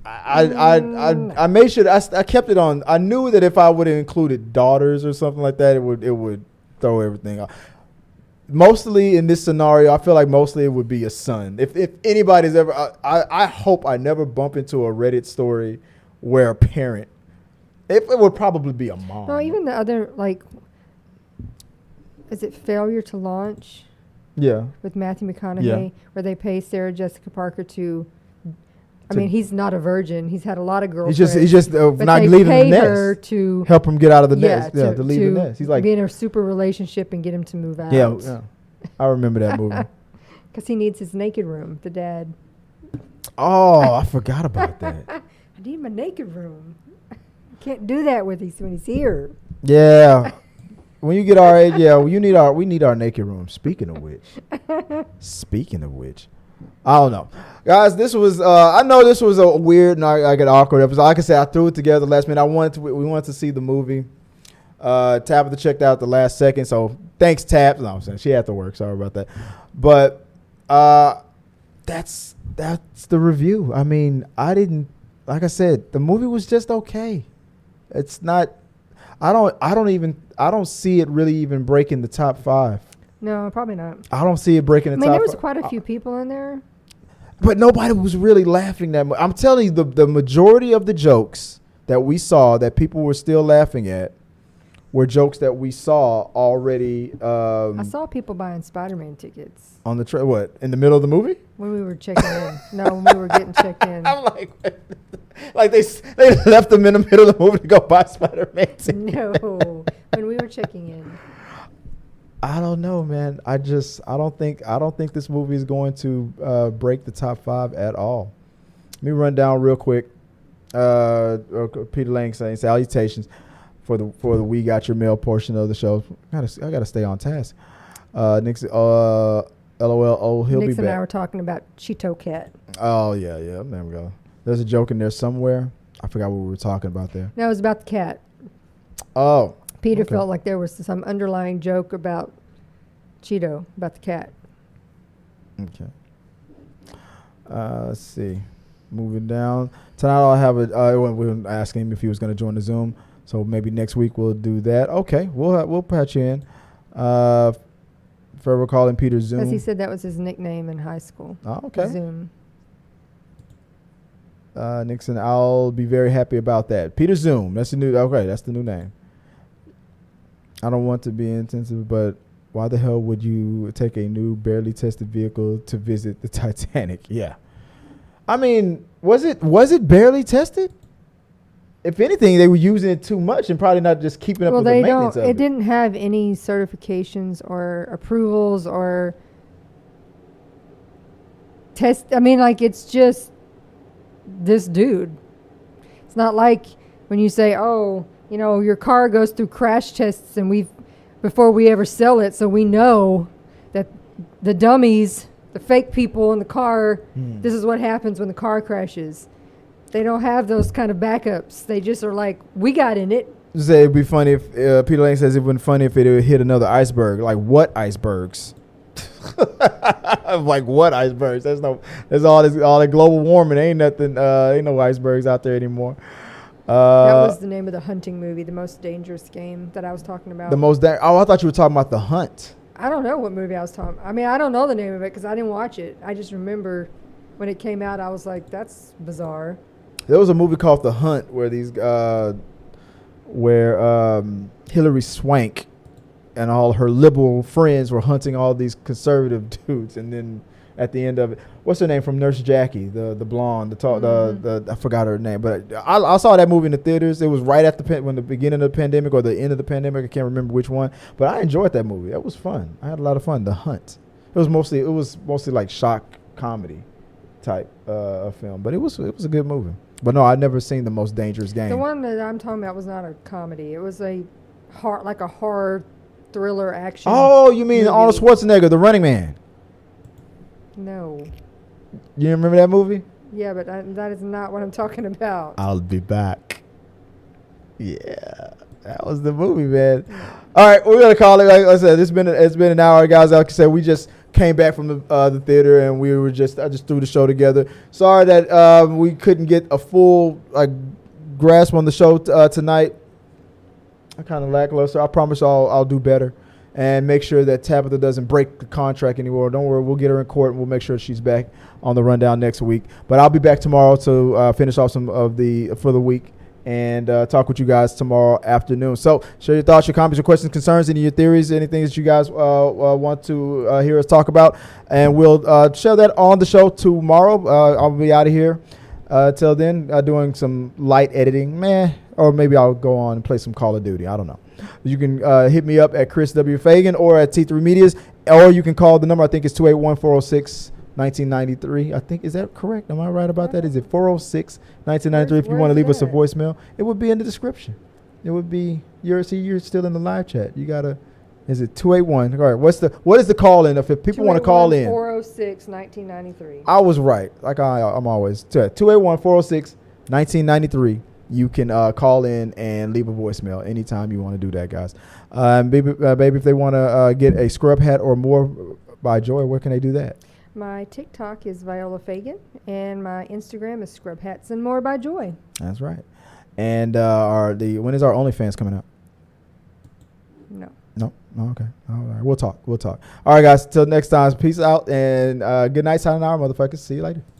I made sure I kept it on. I knew that if I would have included daughters or something like that, it would throw everything off. Mostly in this scenario, I feel like mostly it would be a son. If anybody's ever, I hope I never bump into a Reddit story where a parent, it would probably be a mom. No, even the other, like, is it Failure to Launch? Yeah. With Matthew McConaughey, where they pay Sarah Jessica Parker to. I mean, he's not a virgin. He's had a lot of girlfriends. He's just not leaving the nest. Her to help him get out of the nest. Yeah, to leave the nest. He's like be in a super relationship and get him to move out. Yeah. I remember that movie. Because he needs his naked room. The dad. Oh, I forgot about that. I need my naked room. I can't do that when he's here. Yeah. When you get our age, we need our naked room. Speaking of which. I don't know. Guys, this was, I know this was a weird and I get awkward episode. Like I said, I threw it together last minute. We wanted to see the movie. Tabatha checked out the llast second, so thanks, Tab. No, I'm saying she had to work. Sorry about that. But that's the review. I mean, like I said, the movie was just okay. It's not, I don't see it really even breaking the top 5. No, probably not. I don't see it breaking the top 5. There was quite a few people in there. But nobody was really laughing that much. I'm telling you, the majority of the jokes that we saw that people were still laughing at were jokes that we saw already. I saw people buying Spider-Man tickets. On the what? In the middle of the movie? When we were checking in. No, when we were getting checked in. I'm like they left them in the middle of the movie to go buy Spider-Man tickets. No, when we were checking in. I don't know, man. I don't think this movie is going to break the top 5 at all. Let me run down real quick. Peter Lang saying salutations for the We Got Your Mail portion of the show. I gotta stay on task. Nixon, LOL. Oh, he'll be back. Nixon and I were talking about Cheeto Cat. Oh yeah. There we go. There's a joke in there somewhere. I forgot what we were talking about there. No, it was about the cat. Oh. Peter felt like there was some underlying joke about Cheeto, about the cat. Okay. Let's see. Moving down. Tonight I'll have we were asking him if he was going to join the Zoom. So maybe next week we'll do that. Okay. We'll patch you in. Forever calling Peter Zoom. Because he said that was his nickname in high school. Oh, okay. Zoom. Nixon, I'll be very happy about that. Peter Zoom. That's the new name. I don't want to be intensive, but why the hell would you take a new, barely tested vehicle to visit the Titanic? Yeah. I mean, was it barely tested? If anything, they were using it too much and probably not just keeping up with the maintenance of it. It didn't have any certifications or approvals or test. I mean, like, it's just this dude. It's not like when you say, oh, you know, your car goes through crash tests and before we ever sell it, so we know that the dummies, the fake people in the car, this is what happens when the car crashes. They don't have those kind of backups. They just are like, we got in it. Say it'd be funny if Peter Lane says it would be funny if it would hit another iceberg. Like what icebergs? Like what icebergs? There's all that global warming. Ain't nothing. Ain't no icebergs out there anymore. That was the name of the hunting movie, The Most Dangerous Game, that I was talking about. I thought you were talking about The Hunt. I don't know what movie I was talking. I mean, I don't know the name of it because I didn't watch it. I just remember when it came out, I was like, "That's bizarre." There was a movie called The Hunt where Hillary Swank and all her liberal friends were hunting all these conservative dudes, and then at the end of it, what's her name from Nurse Jackie, the blonde, I forgot her name, but I saw that movie in the theaters. It was right at when the beginning of the pandemic or the end of the pandemic. I can't remember which one, but I enjoyed that movie. That was fun. I had a lot of fun. The Hunt. It was mostly like shock comedy type film, but it was a good movie. But no, I'd never seen The Most Dangerous Game. The one that I'm talking about was not a comedy. It was a horror thriller action. Oh, you mean movie. Arnold Schwarzenegger, The Running Man? No. You remember that movie? Yeah, but that is not what I'm talking about. I'll be back. Yeah, that was the movie, man. All right, we're gonna call it. Like I said, it's been an hour, guys. Like I said, we just came back from the theater and I just threw the show together. Sorry that we couldn't get a full grasp on the show tonight. I kind of lackluster. I promise I'll do better and make sure that Tabatha doesn't break the contract anymore. Don't worry, we'll get her in court and we'll make sure she's back on the rundown next week. But I'll be back tomorrow to finish off some of for the week and talk with you guys tomorrow afternoon. So share your thoughts, your comments, your questions, concerns, any of your theories, anything that you guys want to hear us talk about. And we'll share that on the show tomorrow. I'll be out of here. Till then, doing some light editing, or maybe I'll go on and play some Call of Duty. I don't know. You can hit me up at Chris W. Fagan or at T3 Medias, or you can call the number. I think it's 281-406-1993. I think, is that correct? Am I right about that? Is it 406-1993? If you want to leave us a voicemail, it would be in the description. It would be, you're still in the live chat. You got to, is it 281? All right, what is the call in? If people want to call in. 406-1993. I was right. Like I'm always. 281-406-1993. You can call in and leave a voicemail anytime you want to do that, guys. Baby, if they want to get a scrub hat or more by Joy, where can they do that? My TikTok is Viola Fagan, and my Instagram is Scrub Hats and More by Joy. That's right. And when is our OnlyFans coming out? No. No. Oh, okay. All right. We'll talk. All right, guys. Till next time. Peace out and good night, sayonara, motherfuckers. See you later.